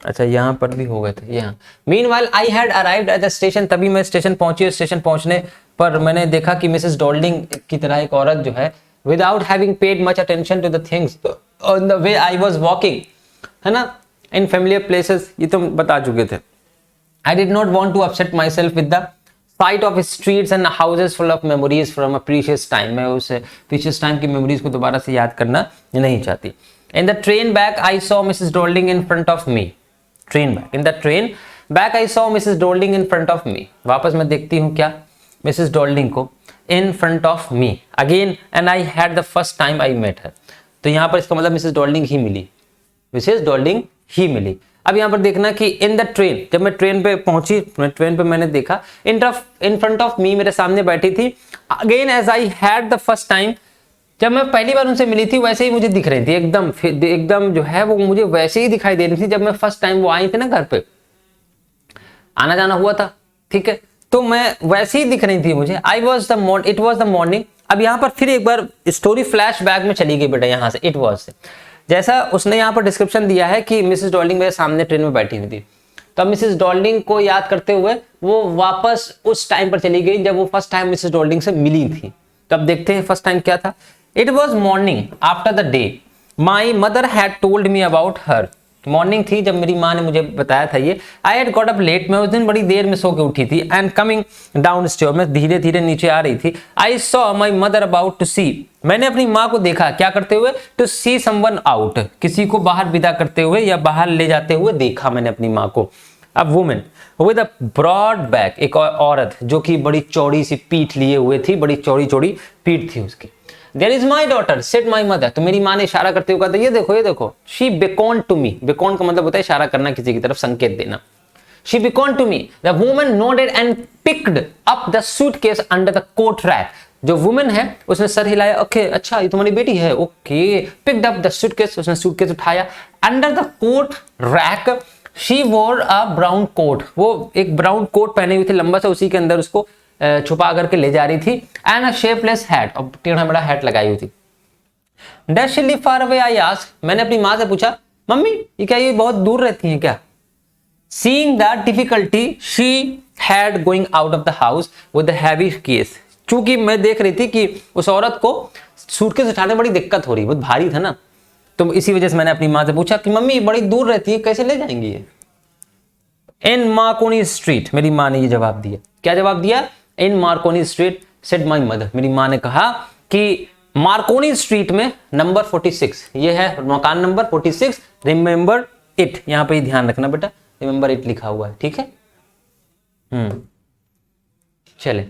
अच्छा, यहाँ पर भी हो गए थे यहाँ। Meanwhile I had arrived at the station, तभी मैं स्टेशन पहुंची। स्टेशन पहुंचने पर मैंने देखा कि मिसेस डॉल्डिंग की तरह एक औरत जो है, without having paid much attention to the things on the way I was walking, है ना, इन फैमिलियर प्लेसेस, ये तो बता चुके थे। I did not want to upset myself with the sight of streets and houses full of memories from a precious time. मैं उस precious time की मेमोरीज को दोबारा से याद करना नहीं चाहती। In the train back I saw Mrs Dolding in front of me. Train back, in the train back I saw Mrs Dolding in front of me. वापस मैं देखती हूँ क्या? मिसेस डॉल्डिंग को in front of me again, and I had the first time I met her. तो यहाँ पर इसका मतलब मिसेस डॉल्डिंग ही मिली, मिसेस डॉल्डिंग ही मिली। अब यहाँ पर देखना कि इन द ट्रेन, जब मैं ट्रेन पे पहुंची, मैं ट्रेन पे मैंने देखा, इन फ्रंट ऑफ मी, मेरे सामने बैठी थी। Again as I had the first time, जब मैं पहली बार उनसे मिली थी वैसे ही मुझे दिख रही थी, एकदम जो है वो मुझे वैसे ही दिखाई दे रही थी जब मैं फर्स्ट टाइम वो आई थी ना, घर पे आना जाना हुआ था, ठीक है, तो मैं वैसे ही दिख रही थी मुझे। It was the morning. अब यहाँ पर फिर एक बार स्टोरी फ्लैश बैक में चली गई बेटा, यहाँ से इट वॉज से, जैसा उसने यहाँ पर डिस्क्रिप्शन दिया है कि मिसेस डॉल्डिंग मेरे सामने ट्रेन में बैठी हुई थी। तो अब मिसेस डॉल्डिंग को याद करते हुए वो वापस उस टाइम पर चली गई जब वो फर्स्ट टाइम मिसेस डॉल्डिंग से मिली थी। तो अब देखते हैं फर्स्ट टाइम क्या था। It was morning after the day my mother had told me about her. Morning थी जब मेरी माँ ने मुझे बताया था ये। I had got up late, मैं उस दिन बड़ी देर में सो के उठी थी। एंड कमिंग डाउन स्टेयर, मैं धीरे धीरे नीचे आ रही थी। I saw my mother about to see, मैंने अपनी माँ को देखा क्या करते हुए? टू सी समवन आउट, किसी को बाहर विदा करते हुए या बाहर ले जाते हुए देखा मैंने अपनी माँ को। अब woman with a broad back, एक औरत जो कि बड़ी चौड़ी सी पीठ लिए हुए थी, बड़ी चौड़ी चौड़ी पीठ थी उसकी। There is my daughter said my mother, तो मेरी माँ ने इशारा करते हुए कहा था, ये देखो ये देखो। शी बेकॉन्ड टू मी, बेकॉन्ड का मतलब होता है इशारा करना, किसी की तरफ संकेत देना। She beckoned to me, the woman nodded and picked up the suitcase under the coat rack. जो वुमन है उसने सर हिलाया, ओके अच्छा ये तुम्हारी बेटी है, okay. Picked up the suitcase, उसने सूटकेस उठाया। Under the coat rack she wore a brown coat, वो एक ब्राउन कोट पहने हुई थी लंबा सा, उसी के अंदर उसको छुपा करके ले जा रही थी। एंड अ शेपलेस हैट, और टेढ़ा बड़ा हैट लगाई हुई थी। Does she live far away, I asked, मैंने अपनी माँ से पूछा, मम्मी ये क्या ये बहुत दूर रहती हैं क्या? Seeing the difficulty she had going out of the house with the heavy case, चूंकि मैं देख रही थी कि उस औरत को सूटकेस उठाने में बड़ी दिक्कत हो रही, बहुत भारी था ना, तो इसी वजह से मैंने अपनी माँ से पूछा कि मम्मी बड़ी दूर रहती है, कैसे ले जाएंगी ये? इन मार्कोनी स्ट्रीट, मेरी माँ ने ये जवाब दिया। क्या जवाब दिया? In Marconi street said my mother, मेरी माँ ने कहा कि मार्कोनी स्ट्रीट में नंबर 46, ये है मकान नंबर 46, रिमेंबर इट, यहां पे ध्यान रखना बेटा, रिमेंबर इट लिखा हुआ है, ठीक है। चले,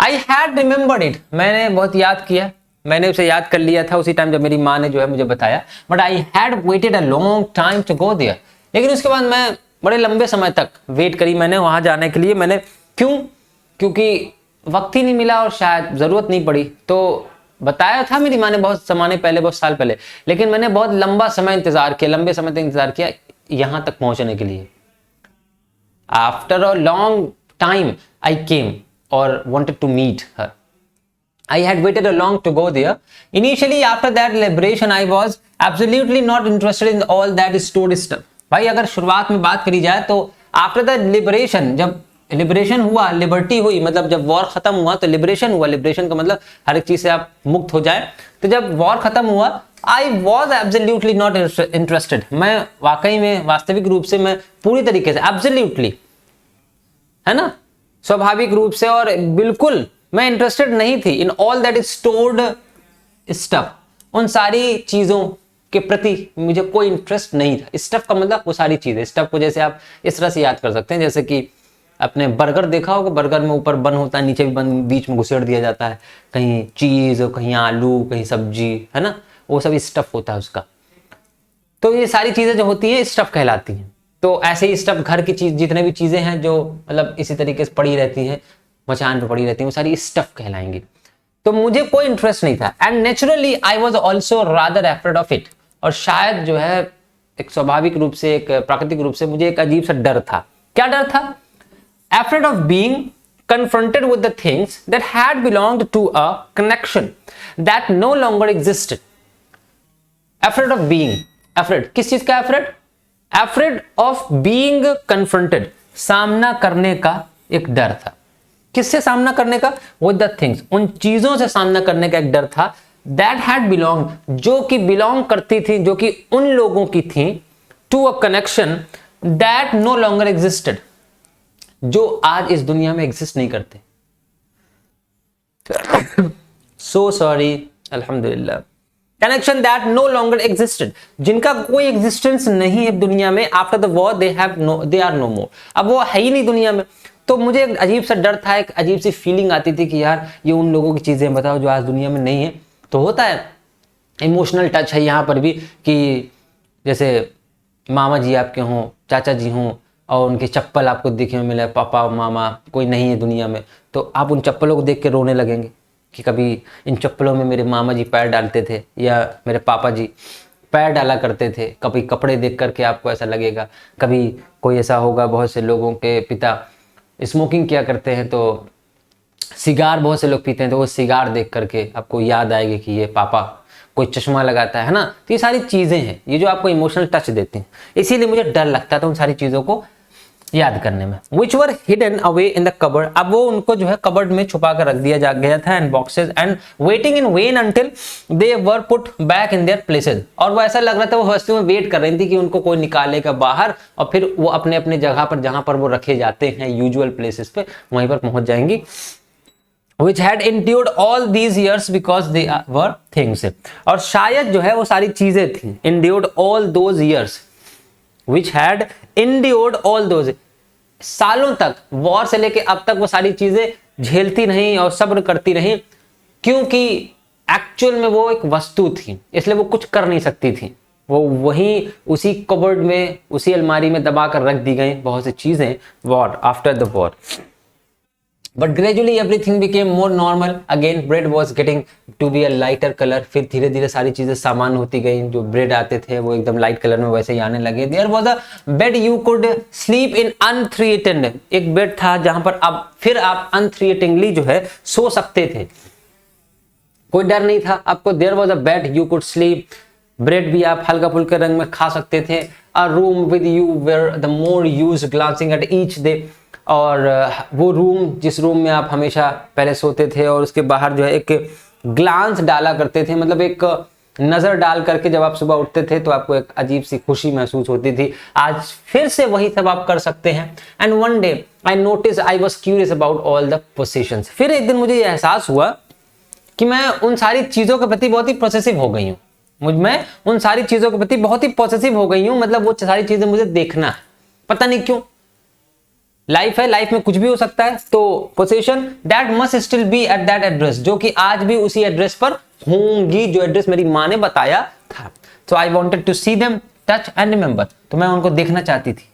आई हैड रिमेंबर्ड इट, मैंने बहुत याद किया, मैंने उसे याद कर लिया था उसी टाइम जब मेरी माँ ने जो है मुझे बताया। But I had waited a long time to go there, लेकिन उसके बाद मैं बड़े लंबे समय तक वेट करी मैंने वहां जाने के लिए। मैंने क्यों? क्योंकि वक्त ही नहीं मिला और शायद जरूरत नहीं पड़ी। तो बताया था मेरी माँ ने बहुत जमाने पहले, बहुत साल पहले, लेकिन मैंने बहुत लंबा समय इंतजार किया, लंबे समय तक इंतजार किया यहां तक पहुंचने के लिए। After a long time I came और wanted to meet her. I had waited a long to go there. Initially, after that liberation, I was absolutely not interested in all that stored stuff. भाई अगर शुरुआत में बात करी जाए तो after the liberation, जब लिबरेशन हुआ, लिबर्टी हुई, मतलब जब वॉर खत्म हुआ तो लिबरेशन हुआ। लिबरेशन का मतलब हर एक चीज से आप मुक्त हो जाए। तो जब वॉर खत्म हुआ, I was absolutely not interested, मैं वाकई में वास्तविक रूप से मैं पूरी तरीके से एब्सोल्युटली, है ना, स्वाभाविक रूप से और बिल्कुल मैं इंटरेस्टेड नहीं थी in all that is stored stuff, उन सारी चीजों के प्रति मुझे कोई इंटरेस्ट नहीं था। स्टफ का मतलब वो सारी चीजें, स्टफ को जैसे आप इस तरह से याद कर सकते हैं, जैसे कि आपने बर्गर देखा होगा, बर्गर में ऊपर बन होता है, नीचे भी बन बीच में घुसेड़ दिया जाता है, कहीं चीज, कहीं आलू, कहीं सब्जी, है ना, वो सब स्टफ होता है उसका। तो ये सारी चीजें जो होती है स्टफ कहलाती हैं। तो ऐसे ही स्टफ, घर की चीज, जितने भी चीजें हैं जो मतलब इसी तरीके से पड़ी रहती हैं, मचान पे पड़ी रहती हैं, वो सारी स्टफ कहलाएंगी। तो मुझे कोई इंटरेस्ट नहीं था, and naturally I was also rather afraid of it, और शायद जो है एक स्वाभाविक रूप से, एक प्राकृतिक रूप से मुझे एक अजीब सा डर था। क्या डर था? Afraid of being confronted with the things that had belonged to a connection that no longer existed. Afraid of being, afraid किस चीज का afraid? Afraid of being confronted, सामना करने का एक डर था। किससे सामना करने का? With the things, उन चीजों से सामना करने का एक डर था। That had belonged, जो कि बिलोंग करती थी, जो कि उन लोगों की थी, to a connection that no longer existed, जो आज इस दुनिया में एग्जिस्ट नहीं करते। सो सॉरी, अल्हम्दुलिल्लाह। Connection that no longer existed, जिनका कोई एग्जिस्टेंस नहीं है दुनिया में। After the war they are no more, अब वो है ही नहीं दुनिया में। तो मुझे एक अजीब सा डर था, एक अजीब सी फीलिंग आती थी कि यार ये उन लोगों की चीजें बताओ जो आज दुनिया में नहीं है। तो होता है इमोशनल टच है यहाँ पर भी, कि जैसे मामा जी आपके हों, चाचा जी हों, और उनके चप्पल आपको दिखे में मिले, पापा मामा कोई नहीं है दुनिया में, तो आप उन चप्पलों को देख के रोने लगेंगे कि कभी इन चप्पलों में मेरे मामा जी पैर डालते थे या मेरे पापा जी पैर डाला करते थे। कभी कपड़े देख करके आपको ऐसा लगेगा, कभी कोई ऐसा होगा, बहुत से लोगों के पिता स्मोकिंग किया करते हैं, तो सिगार बहुत से लोग पीते हैं, तो वो सिगार देख करके आपको याद आएगी कि ये पापा, कोई चश्मा लगाता है ना। तो ये सारी चीज़ें हैं, ये जो आपको इमोशनल टच देती हैं, इसीलिए मुझे डर लगता था उन सारी चीज़ों को याद करने में। Which were hidden away in the cupboard, अब वो उनको जो है कबर्ड में छुपा कर रख दिया जा गया था, and boxes, and waiting in when until they were put back in their places, और वो ऐसा लग रहा था वो वस्तुएं वेट कर रही थी कि उनको कोई निकालेगा बाहर, और फिर वो अपने अपने जगह पर, जहां पर वो रखे जाते हैं यूजुअल प्लेसेस पे, वहीं पर पहुंच जाएंगी। Which had endured all these years because they were things, और शायद जो है वो सारी चीजें थी, endured all those years, which had endured all those, सालों तक, वॉर से लेके अब तक वो सारी चीजें झेलती रहीं और सब्र करती रहीं, क्योंकि एक्चुअल में वो एक वस्तु थी, इसलिए वो कुछ कर नहीं सकती थी। वो वहीं उसी कबर्ड में, उसी अलमारी में दबा कर रख दी गई बहुत सी चीजें, war, after the war. But gradually everything became more normal. Again, bread was getting to be a lighter color. फिर धीरे धीरे सारी चीजें सामान होती गई, जो ब्रेड आते थे वो एकदम लाइट कलर में वैसे ही आने लगे। There was a bed you could sleep in unthreatened. एक बेड था जहां पर अब फिर आप unthreateningly जो है सो सकते थे, कोई डर नहीं था आपको। There was a bed you could sleep. Bread भी आप हल्का फुल्के रंग में खा सकते थे। A room with you were the more used, glancing at each day. और वो रूम, जिस रूम में आप हमेशा पहले सोते थे, और उसके बाहर जो है एक ग्लांस डाला करते थे, मतलब एक नजर डाल करके जब आप सुबह उठते थे तो आपको एक अजीब सी खुशी महसूस होती थी। आज फिर से वही सब आप कर सकते हैं। And one day I notice I was curious about all the possessions, फिर एक दिन मुझे ये एहसास हुआ कि मैं उन सारी चीजों के प्रति बहुत ही पॉसेसिव हो गई हूँ। मैं उन सारी चीजों के प्रति बहुत ही पॉसेसिव हो गई हूँ, मतलब वो सारी चीजें मुझे देखना है, पता नहीं क्यों। लाइफ है, लाइफ में कुछ भी हो सकता है। तो position that must still be at that address, जो कि आज भी उसी एड्रेस पर होंगी, जो एड्रेस मेरी माँ ने बताया था। So I wanted to see them, touch and remember, तो मैं उनको देखना चाहती थी,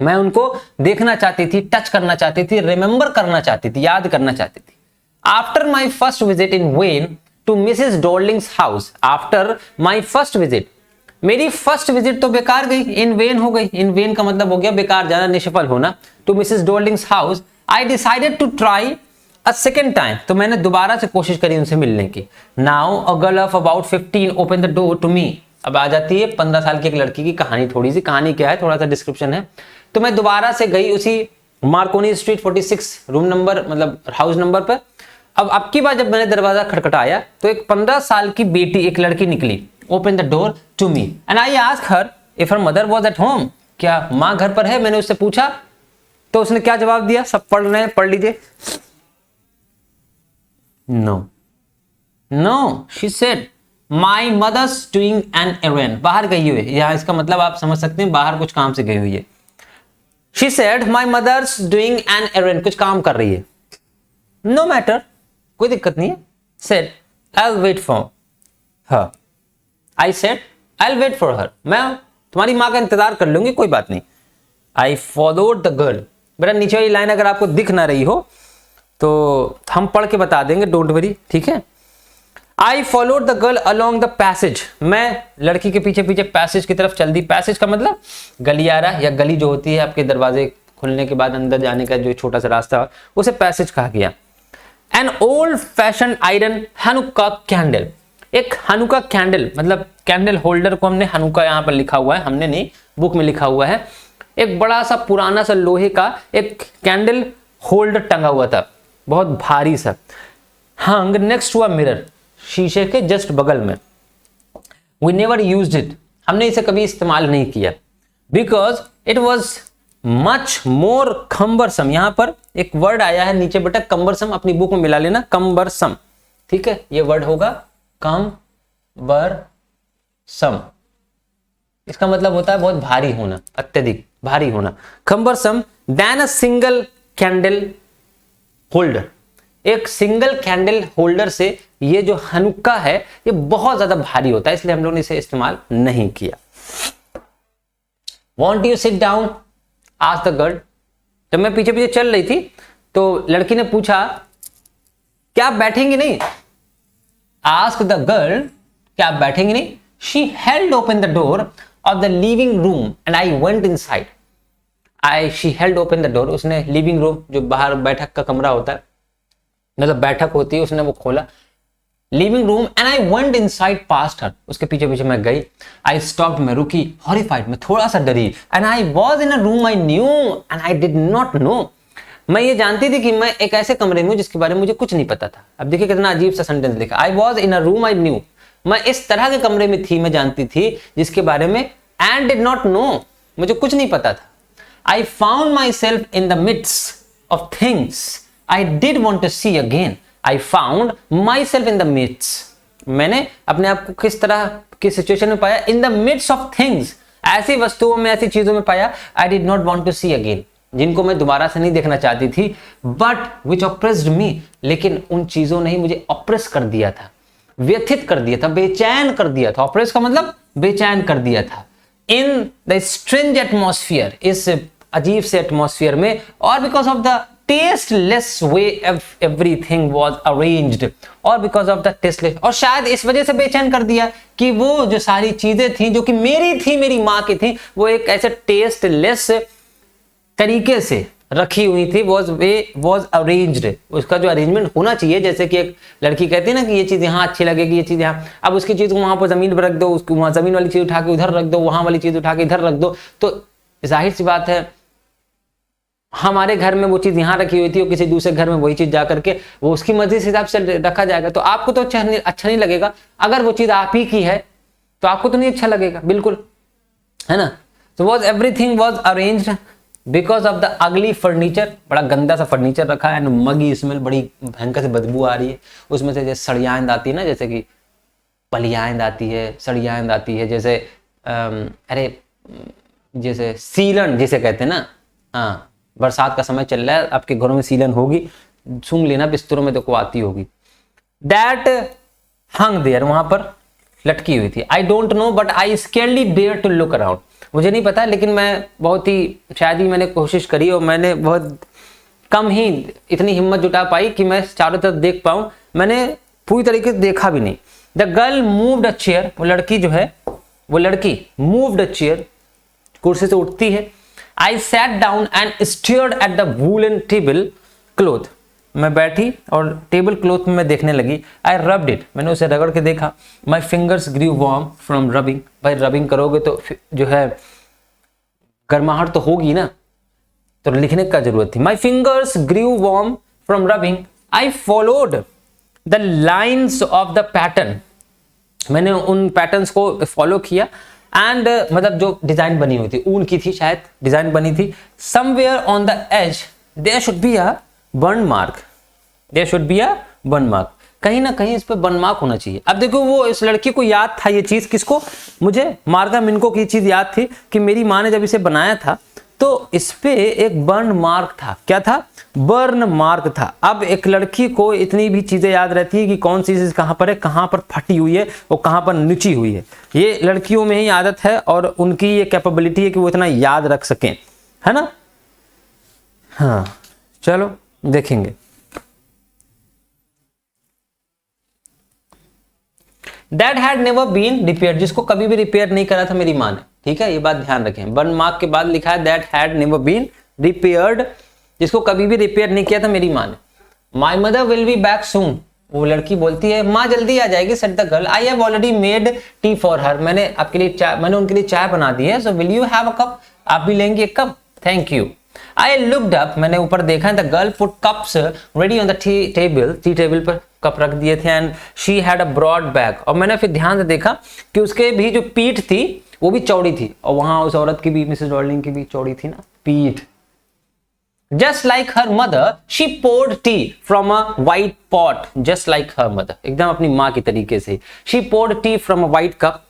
मैं उनको देखना चाहती थी, टच करना चाहती थी, रिमेंबर करना चाहती थी, याद करना चाहती थी। After my first visit in vain to Mrs Dorling's house, after my first visit, मेरी फर्स्ट विजिट तो बेकार गई, इन वेन हो गई। इन वेन का मतलब हो गया बेकार जाना, निष्फल होना। To Mrs Dorling's house I decided to try a second time, तो मैंने दोबारा से कोशिश करी उनसे मिलने की। Now a girl of about 15 open the door to me, अब आ जाती है 15 साल की एक लड़की की कहानी। थोड़ी सी कहानी क्या है, थोड़ा सा डिस्क्रिप्शन है। तो मैं दोबारा से गई उसी मार्कोनी स्ट्रीट 46 रूम नंबर मतलब हाउस नंबर पर। अब आपकी बार जब मैंने दरवाजा खटखटाया तो एक 15 साल की बेटी, एक लड़की निकली। Open the door to me and I ask her if her mother was at home, क्या माँ घर पर है? मैंने उससे पूछा तो उसने क्या जवाब दिया? सब पढ़ रहे हैं, पढ़ लीजिए। No no she said my mother's doing an errand, बाहर गई हुई है। यहां इसका मतलब आप समझ सकते हैं बाहर कुछ काम से गई हुई है। She said my mother's doing an errand, कुछ काम कर रही है। नो मैटर, कोई दिक्कत नहीं है। Said I will wait for her, I said I will wait for her, मैं तुम्हारी माँ का इंतजार कर लूंगी, कोई बात नहीं। आई फॉलोड द गर्ल, बेटा नीचे वाली लाइन अगर आपको दिख ना रही हो तो हम पढ़ के बता देंगे, डोंट वरी, ठीक है। आई followed the girl along the passage, मैं लड़की के पीछे पीछे पैसेज की तरफ चल दी। पैसेज का मतलब गलियारा या गली जो होती है आपके दरवाजे खुलने के बाद अंदर जाने का जो छोटा सा रास्ता, उसे पैसेज कहा गया। An old fashion iron Hanukkah candle, एक हनुक्का कैंडल मतलब कैंडल होल्डर को हमने हनुक्का यहाँ पर लिखा हुआ है, हमने नहीं बुक में लिखा हुआ है। एक बड़ा सा पुराना सा लोहे का एक कैंडल होल्डर टंगा हुआ था, बहुत भारी सा। हंग नेक्स्ट टू अ मिरर, शीशे के जस्ट बगल में। वी नेवर यूज्ड इट, हमने इसे कभी इस्तेमाल नहीं किया। Because it was much more cumbersome, यहां पर एक वर्ड आया है नीचे बेटा कम्बरसम, अपनी बुक में मिला लेना, कम्बरसम, ठीक है। ये वर्ड होगा कम्बरसम, इसका मतलब होता है बहुत भारी होना, अत्यधिक भारी होना। Cumbersome than a single candle holder, एक सिंगल कैंडल होल्डर से ये जो हनुक्का है ये बहुत ज्यादा भारी होता है, इसलिए हम लोगों ने इसे इस्तेमाल नहीं किया। Want you sit down asked the girl, जब मैं पीछे पीछे चल रही थी तो लड़की ने पूछा क्या आप बैठेंगे नहीं? आस्क्ड द गर्ल, क्या आप बैठेंगे नहीं? She held open the door of the living room and I went inside. She held open the door, उसने लिविंग रूम जो बाहर बैठक का कमरा होता है मतलब बैठक होती है, उसने वो खोला living room and I went inside past her, उसके पीछे पीछे मैं गई। आई स्टॉप्ड, मैं रुकी, हॉरिफाइड, मैं थोड़ा सा डरी। And I was in a room I knew and I did not know, मैं ये जानती थी कि मैं एक ऐसे कमरे में हूं जिसके बारे में मुझे कुछ नहीं पता था। अब देखिए कितना अजीब सा सेंटेंस लिखा, I was in a room I knew, मैं इस तरह के कमरे में थी, मैं जानती थी जिसके बारे में एंड डिड नॉट नो, मुझे कुछ नहीं पता था। I found myself in the midst of things I did want to see again. I found myself in the midst, मैंने अपने आप को किस तरह की सिचुएशन में पाया? In the midst of things, ऐसी वस्तुओं में, ऐसी चीजों में पाया। I did not want to see again, जिनको मैं दोबारा से नहीं देखना चाहती थी। बट विच ऑप्रेस्ड मी, लेकिन उन चीजों ने ही मुझे ऑप्रेस कर दिया था, व्यथित कर दिया था, बेचैन कर दिया था। ऑप्रेस का मतलब बेचैन कर दिया था। इन द स्ट्रेंज एटमॉस्फियर, इस अजीब से एटमॉस्फियर में, और because of the tasteless way everything was arranged, और because of the tasteless, और शायद इस वजह से बेचैन कर दिया कि वो जो सारी चीजें थी जो कि मेरी थी, मेरी माँ की थी, वो एक ऐसे टेस्टलेस तरीके से रखी हुई थी। was arranged, उसका जो अरेंजमेंट होना चाहिए, जैसे कि एक लड़की कहती है ना कि ये चीज यहाँ अच्छी लगेगी, ये चीज यहाँ, अब उसकी चीज को वहां पर जमीन पर रख दो, उसको वहां जमीन वाली चीज उठा के उधर रख दो, वहां वाली चीज उठा के इधर रख दो, तो जाहिर सी बात है हमारे घर में वो चीज यहाँ रखी हुई थी और किसी दूसरे घर में वही चीज जाकर के वो उसकी मर्जी से हिसाब से रखा जाएगा, तो आपको तो अच्छा नहीं लगेगा। अगर वो चीज आप ही की है तो आपको तो नहीं अच्छा लगेगा, बिल्कुल, है ना। तो was everything was arranged because of the ugly furniture, बड़ा गंदा सा फर्नीचर रखा है, एंड मगी स्मेल, बड़ी भयंकर से बदबू आ रही है उसमें से, जैसे सड़ियाँद आती है ना, जैसे कि पलियाँद आती है, सड़ियाँद आती है, जैसे अरे जैसे सीलन जिसे कहते हैं ना, हाँ बरसात का समय चल रहा है, आपके घरों में सीलन होगी, सूंघ लेना, बिस्तरों में तो को आती होगी। दैट हंग देयर, वहां पर लटकी हुई थी। I don't know but I scarcely dare to look around, मुझे नहीं पता लेकिन मैं बहुत ही, शायद ही मैंने कोशिश करी और मैंने बहुत कम ही इतनी हिम्मत जुटा पाई कि मैं चारों तरफ देख पाऊं, मैंने पूरी तरीके से देखा भी नहीं। The girl moved a chair, वो लड़की जो है, वो लड़की मूव्ड अ चेयर, कुर्सी से उठती है। I sat down and stared at the woolen table cloth, मैं बैठी और टेबल क्लॉथ में मैं देखने लगी। I rubbed it, मैंने उसे रगड़ के देखा। My fingers grew warm from rubbing, भाई रबिंग करोगे तो जो है गर्माहट तो होगी ना, तो लिखने का जरूरत थी। My fingers grew warm from rubbing, I followed the lines of the pattern, मैंने उन पैटर्न्स को फॉलो किया, एंड मतलब जो डिजाइन बनी हुई थी, ऊन की थी शायद डिजाइन बनी थी। Somewhere on the edge there should be a burn mark, there should be a burn mark, कहीं ना कहीं इस पे बर्न मार्क होना चाहिए। अब देखो वो इस लड़की को याद था ये चीज, किसको, मुझे मार्गा मिनको की चीज याद थी कि मेरी माँ ने जब इसे बनाया था तो इस पे एक बर्न मार्क था। क्या था? बर्न मार्क था। अब एक लड़की को इतनी भी चीजें याद रहती है कि कौन सी चीज कहां पर है, कहां पर फटी हुई है, वो कहां पर नुची हुई है। ये लड़कियों में ही आदत है और उनकी ये कैपेबिलिटी है कि वो इतना याद रख सकें, है ना। हाँ चलो देखेंगे। That had never been repaired, जिसको कभी भी रिपेयर नहीं करा था मेरी माँ ने, ठीक है, ये बात ध्यान रखें। बर्न मार्क के बाद लिखा है that had never been repaired, जिसको कभी भी रिपेयर नहीं किया था मेरी माँ ने। My mother will be back soon, वो लड़की बोलती है माँ जल्दी आ जाएगी, said the girl, I have already made tea for her, मैंने आपके लिए चाय, मैंने उनके लिए चाय बना दी है, so will you have a cup, आप भी लेंगे एक cup, thank you। I looked up, मैंने ऊपर देखा, the girl put cups ready on the tea table पर कप रख दिए थे, and she had a broad bag, और मैंने फिर ध्यान से देखा कि उसके भी जो पीठ थी वो भी चौड़ी थी, और वहां उस औरत की भी, मिसेस डॉर्लिंग की भी चौड़ी थी ना पीठ। Just like her mother she poured tea from a white pot, just like her mother, एकदम अपनी माँ की तरीके से। She poured tea from a white cup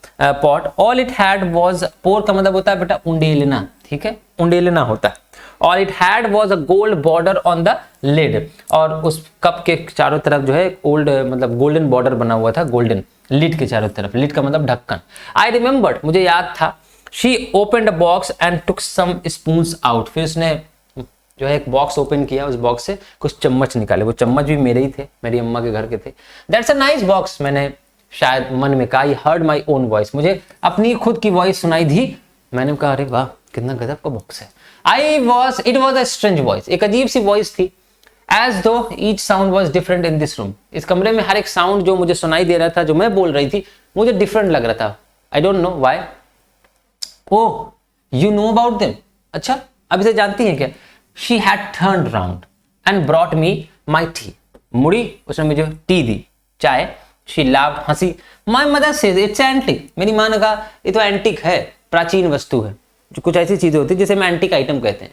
pot, all it had was, pour का मतलब होता है बेटा उंडेलना, ठीक है, उंडेलना होता है। और it had was a gold border on the lid, और उस कप के चारों तरफ जो है ओल्ड मतलब गोल्डन बॉर्डर बना हुआ था, गोल्डन लिड के चारों तरफ, लिड का मतलब ढक्कन। आई रिमेंबर्ड, मुझे याद था। She opened a box and took some spoons out, फिर उसने जो है एक बॉक्स ओपन किया, उस बॉक्स से कुछ चम्मच निकाले, वो चम्मच भी मेरे ही थे, मेरी अम्मा के घर के थे। दैट्स अ नाइस बॉक्स, मैंने शायद मन में कहा, I heard my own voice, मुझे अपनी खुद की वॉइस सुनाई दी। मैंने कहा अरे वाह कितना गजब का बॉक्स है। It was a strange voice, एक अजीब सी वॉइस थी, as though each sound was different in this room, इस कमरे में हर एक साउंड जो मुझे सुनाई दे रहा था, जो मैं बोल रही थी, मुझे डिफरेंट लग रहा था। I don't know why. Oh, you know about them? अच्छा, अब इसे जानती हैं क्या? She had turned round and brought me my tea. मुड़ी, उसने मुझे टी दी, चाय। She laughed, हंसी। My mother says it's antique. मेरी माँ ने कहा ये तो एंटिक है, प्राचीन वस्तु है। जो कुछ ऐसी चीजें होती है जिसे हम एंटिक आइटम कहते हैं,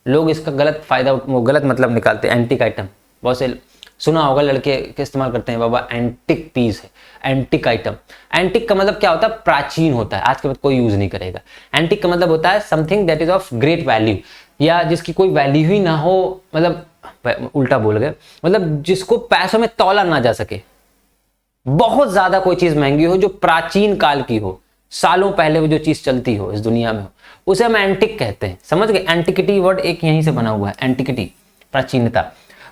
लोग इसका गलत फायदा, वो गलत मतलब निकालते हैं। एंटिक आइटम बहुत से सुना होगा, लड़के के इस्तेमाल करते हैं, बाबा एंटिक पीस है, एंटिक आइटम। एंटिक का मतलब क्या होता है? प्राचीन होता है, आज के बाद कोई यूज नहीं करेगा। एंटिक का मतलब होता है something that is of great value, या जिसकी कोई वैल्यू ही ना हो, मतलब उल्टा बोल गए, मतलब जिसको पैसों में तौला ना जा सके, बहुत ज्यादा कोई चीज महंगी हो, जो प्राचीन काल की हो, सालों पहले वो जो चीज चलती हो इस दुनिया में हो, उसे हम एंटिक कहते हैं। समझ गए? एंटिकिटी वर्ड एक यहीं से बना हुआ है, एंटिकिटी, प्राचीनता।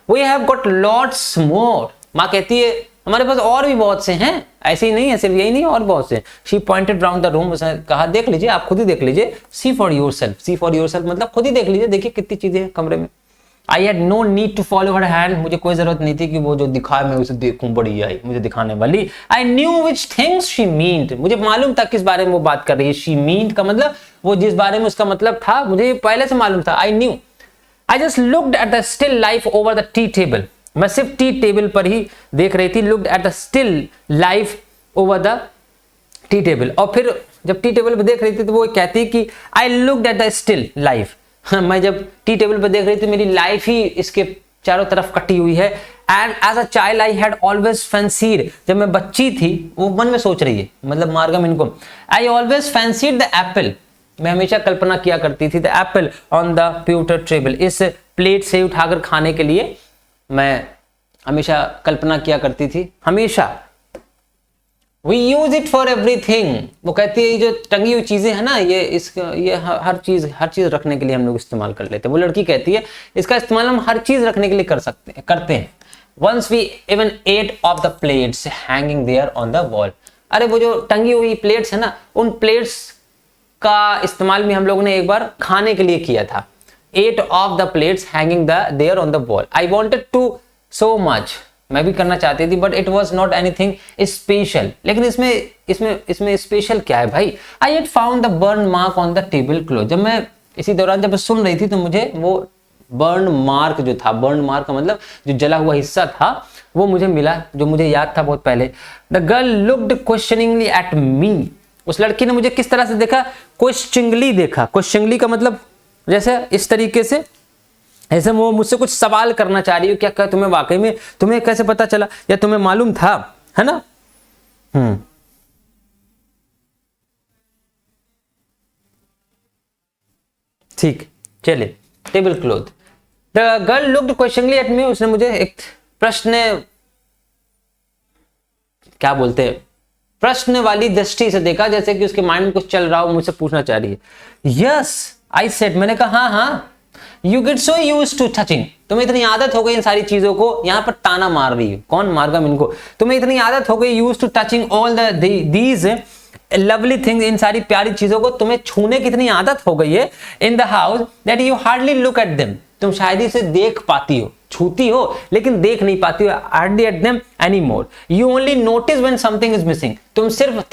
We have got lots more, माँ कहती है हमारे पास और भी बहुत से हैं, ऐसे ही नहीं है, सिर्फ यही नहीं, और बहुत से। She pointed round the room, उसने कहा देख लीजिए, आप खुद ही देख लीजिए। See for yourself, see for yourself मतलब खुद ही देख लीजिए, देखिए कितनी चीजें हैं कमरे में। I had no need to follow her hand, मुझे कोई जरूरत नहीं थी कि वो जो दिखाए मैं उसे देखूं, बड़ी आई मुझे दिखाने वाली। I knew which things she meant, मुझे मालूम था किस बारे में वो बात कर रही है। शी मीन्ड का मतलब वो जिस बारे में उसका मतलब था, मुझे पहले से मालूम था। I knew, I just looked at the still life over the tea table, मैं सिर्फ टी टेबल पर ही देख रही थी। Looked at the still life over the tea table, और फिर जब टी टेबल पर देख रही थी तो वो कहती कि I looked at the still life, मैं जब टी टेबल पर देख रही थी मेरी लाइफ ही इसके चारों तरफ कटी हुई है। And as a child I had always fancied, जब मैं बच्ची थी, वो मन में सोच रही है, मतलब मार्गम इनको, I always fancied the Apple, मैं हमेशा कल्पना किया करती थी, the Apple on the pewter table, इस प्लेट से उठाकर खाने के लिए मैं हमेशा कल्पना किया करती थी, हमेशा। We use it for everything, वो कहती है जो टंगी हुई चीजें है ना, ये हर चीज रखने के लिए हम लोग इस्तेमाल कर लेते हैं। वो लड़की कहती है इसका इस्तेमाल हम हर चीज रखने के लिए करते हैं। Once we even ate of the plates hanging there on the wall, अरे वो जो टंगी हुई प्लेट्स है ना, उन प्लेट्स का इस्तेमाल भी हम लोगों ने एक बार खाने के लिए किया था। Ate of the plates hanging there on the wall. I wanted to so much, मैं भी करना चाहती थी, but it was not anything special. लेकिन इसमें स्पेशल क्या है भाई? I had found the burn mark on the table cloth, जब मैं इसी दौरान जब सुन रही थी तो मुझे वो बर्न मार्क जो था, बर्न मार्क का मतलब जो जला हुआ हिस्सा था वो मुझे मिला, जो मुझे याद था बहुत पहले। The girl looked questioningly at me, उस लड़की ने मुझे किस तरह से देखा, क्वेश्चनिंगली देखा। क्वेश्चनिंगली का मतलब जैसे इस तरीके से, ऐसे वो मुझसे कुछ सवाल करना चाह रही हो, क्या तुम्हें वाकई में, तुम्हें कैसे पता चला या तुम्हें मालूम था, है ना। ठीक, चले। Tablecloth. The girl looked questioningly at me, उसने मुझे एक प्रश्न, क्या बोलते हैं, प्रश्न वाली दृष्टि से देखा, जैसे कि उसके माइंड में कुछ चल रहा हो, मुझसे पूछना चाह रही है। यस आई सेड, मैंने कहा हाँ हाँ। You get so used to touching, तुम्हें इतनी आदत हो गई इन सारी चीजों को, यहाँ पर ताना मार रही है, कौन मार गया इनको, तुम्हें इतनी आदत हो गई used to touching all these lovely things, इन सारी प्यारी चीजों को तुम्हें छूने की इतनी आदत हो गई है in the house that you hardly look at them, तुम शायद इसे देख पाती हो, छूती हो लेकिन देख नहीं पाती हो, hardly at them any more. You only notice when something is missing, तुम सिर्फ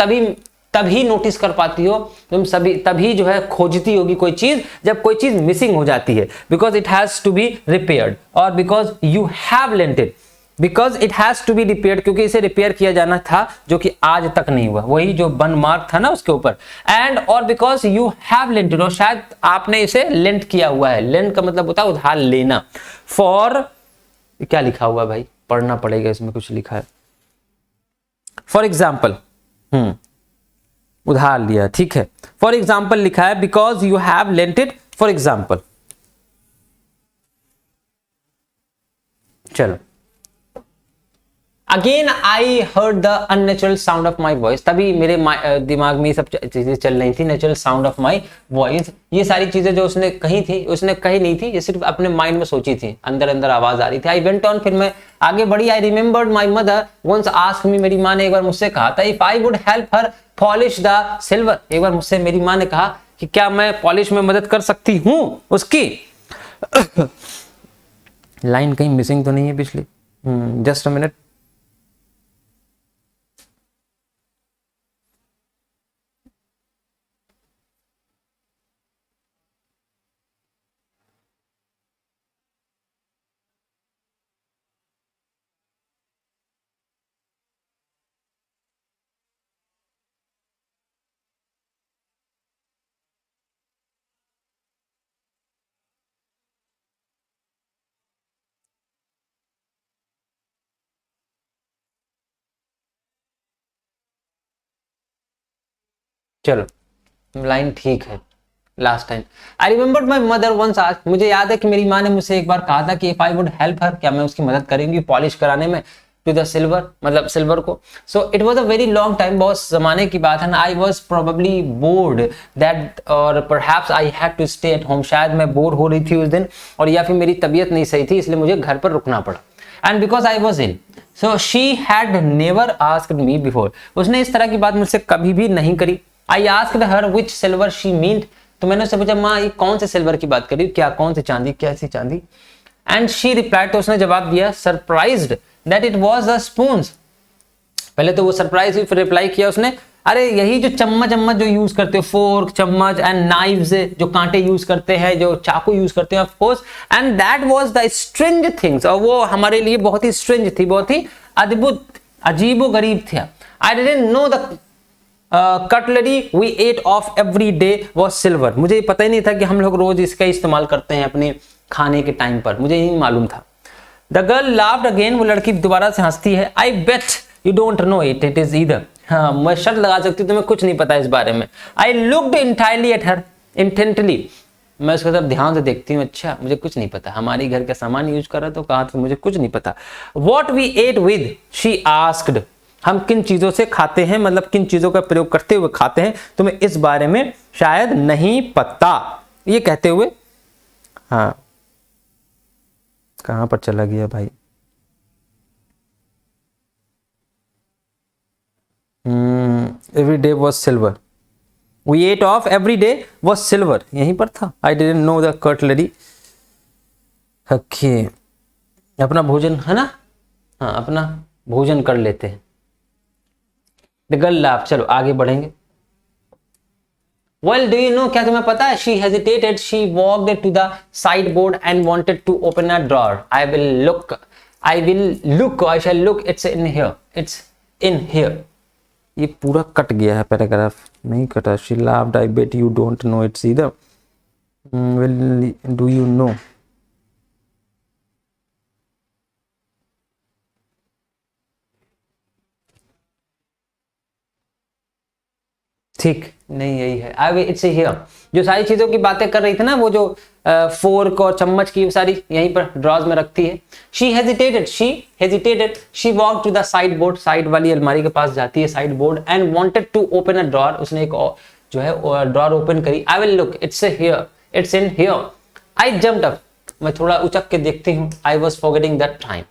तभी नोटिस कर पाती हो, तुम तभी जो है खोजती होगी कोई चीज जब कोई चीज मिसिंग हो जाती है। Because it has to be repaired, और because you have lent it, because it has to be repaired, क्योंकि इसे रिपेयर किया जाना था, जो कि आज तक नहीं हुआ, वही जो बर्न मार्क था ना उसके ऊपर। एंड और because you have lent it, और शायद आपने इसे लेंट किया हुआ है। लेंट का मतलब होता है उधार लेना। फॉर, क्या लिखा हुआ है भाई, पढ़ना पड़ेगा, इसमें कुछ लिखा है। फॉर एग्जाम्पल, उधार लिया, ठीक है। फॉर एग्जाम्पल लिखा है, because you have lent it for example. चलो, again I heard the unnatural sound of my voice, तभी मेरे दिमाग में सब चीजें चल रही थी, natural sound of my voice, ये सारी चीजें जो उसने कही थी, उसने कही नहीं थी, ये सिर्फ अपने माइंड में सोची थी, अंदर अंदर आवाज आ रही थी। आई वेंट ऑन, फिर मैं आगे बढ़ी। I remembered my mother once asked me, मेरी माँ ने एक बार मुझसे कहा था, if I would help her polish the silver, एक बार मुझसे मेरी माँ ने कहा कि क्या मैं पॉलिश में मदद कर सकती हूँ उसकी। लाइन कहीं मिसिंग तो नहीं है पिछली, जस्ट अ मिनट। चलो, लाइन ठीक है। Last time, I remembered my mother once asked, मुझे याद है कि मेरी माँ ने मुझसे एक बार कहा था कि if I would help her, क्या मैं उसकी मदद करेंगी पॉलिश कराने में, टू द सिल्वर, मतलब सिल्वर को। So it was a very long time, बहुत जमाने की बात है ना। I was probably bored that, और perhaps I had to stay at home, शायद मैं बोर हो रही थी उस दिन, और या फिर मेरी तबीयत नहीं सही थी, इसलिए मुझे घर पर रुकना पड़ा। And because I was ill, so she had never asked me before, उसने इस तरह की बात मुझसे कभी भी नहीं करी। I asked her which silver she meant, तो मैंने उससे पूछा, माँ ये कौन से सिल्वर की बात करी, क्या कौन सी चांदी, कैसी चांदी। एंड शी रिप्लाइड, तो उसने जवाब दिया, surprised that it was the spoons. पहले तो वो सरप्राइज हुई, फिर रिप्लाई किया उसने, अरे यही जो चम्मच जो यूज करते हो, फोर्क, चम्मच एंड नाइव्स, जो कांटे यूज करते हैं, जो चाकू यूज करते हैं, of course. And that was the strange things, और वो हमारे लिए बहुत ही स्ट्रेंज थी, बहुत ही अद्भुत, अजीबो गरीब था। I didn't know the cutlery we ate off every day was silver, मुझे पता ही नहीं था कि हम लोग रोज इसका इस्तेमाल करते हैं अपने खाने के टाइम पर, मुझे नहीं मालूम था। द गर्ल लाफ्ड अगेन, वो लड़की दोबारा से हंसती है। I bet you don't know it is either, हाँ मैं शर्त लगा सकती हूँ तुम्हें कुछ नहीं पता इस बारे में। I looked entirely at her intently, मैं उसके तरफ ध्यान से देखती हूँ, अच्छा मुझे कुछ नहीं पता, हमारी घर का सामान यूज कर रहा तो कहा था मुझे कुछ नहीं पता। What we ate with she asked, हम किन चीजों से खाते हैं, मतलब किन चीजों का प्रयोग करते हुए खाते हैं, तुम्हें इस बारे में शायद नहीं पता। ये कहते हुए, हाँ कहां पर चला गया भाई, every day was silver, we ate off every day was silver, यहीं पर था। I didn't know the cutlery, okay अपना भोजन है ना, हाँ अपना भोजन कर लेते हैं। द गर्ल लाफ, चलो आगे बढ़ेंगे। वेल डू यू नो, क्या तुम्हें पता है, she hesitated, she walked to the sideboard and wanted to open a drawer, I will look, I shall look, it's in here, it's in here. ये पूरा कट गया है पैराग्राफ, नहीं कटा। She laughed, I bet you don't know it's either, well do you know. ठीक नहीं, यही है, आई इट्स हियर। जो सारी चीजों की बातें कर रही थी ना, वो जो फोर्क और चम्मच की सारी यहीं पर ड्रॉज में रखती है। She hesitated, she walk to the sideboard, side वाली अलमारी के पास जाती है, sideboard, and wanted to open a drawer, उसने एक जो है ड्रॉअर ओपन करी। I will look, it's here, it's in here. I jumped up, मैं थोड़ा उचक के देखती हूँ। I was forgetting the time,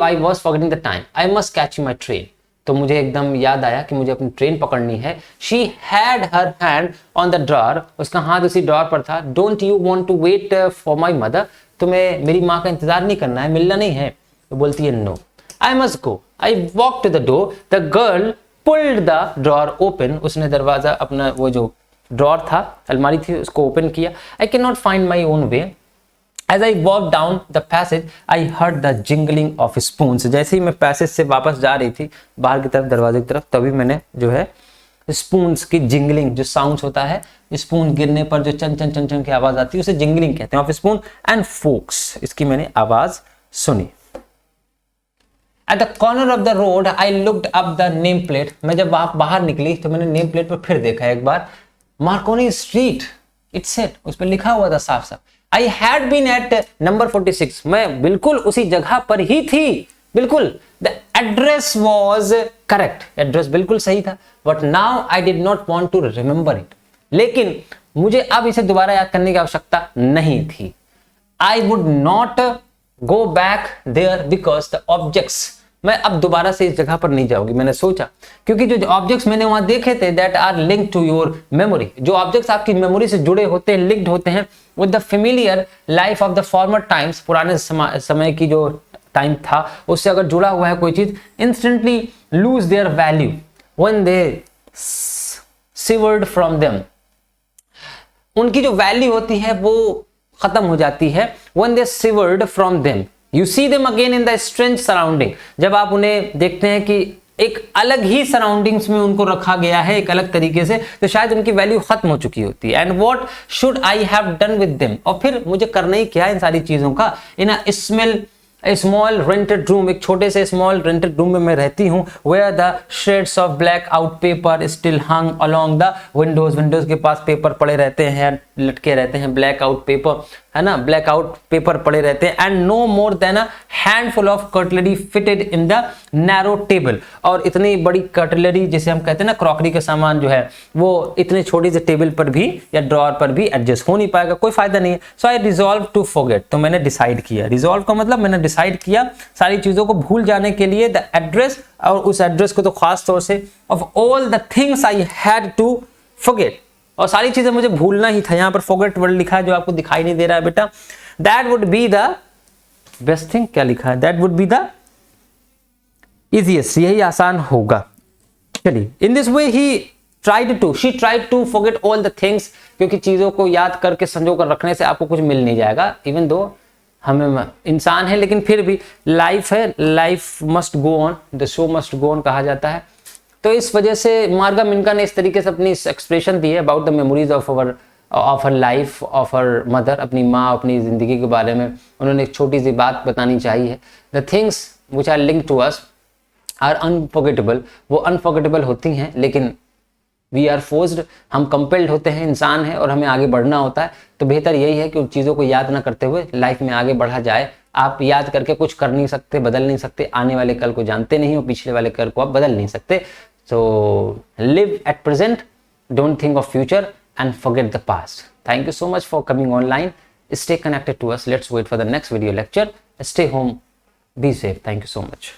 I was forgetting the time, I must catch my train. तो मुझे एकदम याद आया कि मुझे अपनी ट्रेन पकड़नी है। She had her hand on the drawer, उसका हाथ उसी ड्रॉअर पर था। Don't you want to wait for my mother, तुम्हें मेरी माँ का इंतजार नहीं करना है, मिलना नहीं है? तो बोलती है no, I must go. I walk to the door, the girl pulled the drawer open, उसने दरवाजा अपना वो जो ड्रॉअर था, अलमारी थी, उसको ओपन किया। आई can not find my own way. As I walked down the passage, I heard the jingling of spoons. जैसे ही मैं पैसेज से वापस जा रही थी बाहर की तरफ, दरवाजे की तरफ, तभी मैंने जो है स्पून्स की जिंगलिंग, जो साउंड्स होता है स्पून गिरने पर जो चन चन चन चन की आवाज आती है, उसे जिंगलिंग कहते हैं, ऑफ स्पून एंड फोक्स, इसकी मैंने आवाज सुनी। At the corner of the road, I looked up the name plate. मैं जब बाहर निकली तो मैंने नेम प्लेट पर फिर देखा एक बार, मार्कोनी स्ट्रीट, इट सेड, उस पर लिखा हुआ था साफ साफ। I had been at number 46, मैं बिल्कुल उसी जगह पर ही थी, बिल्कुल। The address was correct, address बिल्कुल सही था, but now I did not want to remember it, लेकिन मुझे अब इसे दोबारा याद करने की आवश्यकता नहीं थी। I would not go back there because the objects, मैं अब दोबारा से इस जगह पर नहीं जाऊंगी, मैंने सोचा, क्योंकि जो ऑब्जेक्ट्स मैंने वहां देखे थे, that are linked to your memory, जो ऑब्जेक्ट्स आपकी मेमोरी से जुड़े होते हैं, लिंक्ड होते हैं with the familiar life of the former times, पुराने समय की जो टाइम था उससे अगर जुड़ा हुआ है कोई चीज, instantly lose their value when they severed from them, उनकी जो वैल्यू होती है वो खत्म हो जाती है। when they severed from them, you see them again in the strange surrounding, जब आप उन्हें देखते हैं कि एक अलग ही सराउंडिंग्स में उनको रखा गया है, एक अलग तरीके से, तो शायद उनकी वैल्यू खत्म हो चुकी होती है। And what should I have done with them, और फिर मुझे करना ही क्या इन सारी चीजों का। इन अ स्मॉल रेंटेड रूम, एक छोटे से स्मॉल रेंटेड रूम में मैं रहती हूँ, where the shades of blackout paper still hung along the windows, windows के पास पेपर पड़े रहते हैं, लटके रहते हैं, ब्लैक आउट पेपर, है ना, ब्लैक आउट पेपर पड़े रहते हैं। And no more than a handful of cutlery fitted in the narrow table, और इतनी बड़ी कटलरी जिसे हम कहते हैं ना, क्रॉकरी का सामान जो है, वो इतने छोटे से टेबल पर भी या ड्रॉअर पर भी एडजस्ट हो नहीं पाएगा, कोई फायदा नहीं है। सो आई रिजॉल्व टू फॉरगेट, तो मैंने डिसाइड किया, रिजॉल्व का मतलब मैंने डिसाइड किया सारी चीजों को भूल जाने के लिए, द एड्रेस, और उस एड्रेस को तो खास तौर से, of all the things I had to forget, और सारी चीजें मुझे भूलना ही था। यहां पर फॉरगेट वर्ड लिखा है जो आपको दिखाई नहीं दे रहा है बेटा। That would be the best thing, क्या लिखा है, that would be the easiest, यही आसान होगा। चलिए, इन दिस वे ही she tried to forget all the things, क्योंकि चीजों को याद करके संजो कर रखने से आपको कुछ मिल नहीं जाएगा, इवन दो हमें इंसान है, लेकिन फिर भी लाइफ है, life must go on, the show must go on कहा जाता है। तो इस वजह से मार्गा मिन्का ने इस तरीके से अपनी एक्सप्रेशन दी है about the memories of our life, of our mother, अपनी माँ, अपनी जिंदगी के बारे में उन्होंने एक छोटी सी बात बतानी चाहिए। The things which are linked to us are unforgettable, वो अनफॉरगेटेबल होती हैं, लेकिन वी आर फोर्स्ड, हम कंपेल्ड होते हैं, इंसान है और हमें आगे बढ़ना होता है। तो बेहतर यही है कि उन चीज़ों को याद ना करते हुए लाइफ में आगे बढ़ा जाए। आप याद करके कुछ कर नहीं सकते, बदल नहीं सकते, आने वाले कल को जानते नहीं हो, पिछले वाले कल को आप बदल नहीं सकते। So live at present, don't think of future and forget the past. Thank you so much for coming online. Stay connected to us. Let's wait for the next video lecture. Stay home. Be safe. Thank you so much.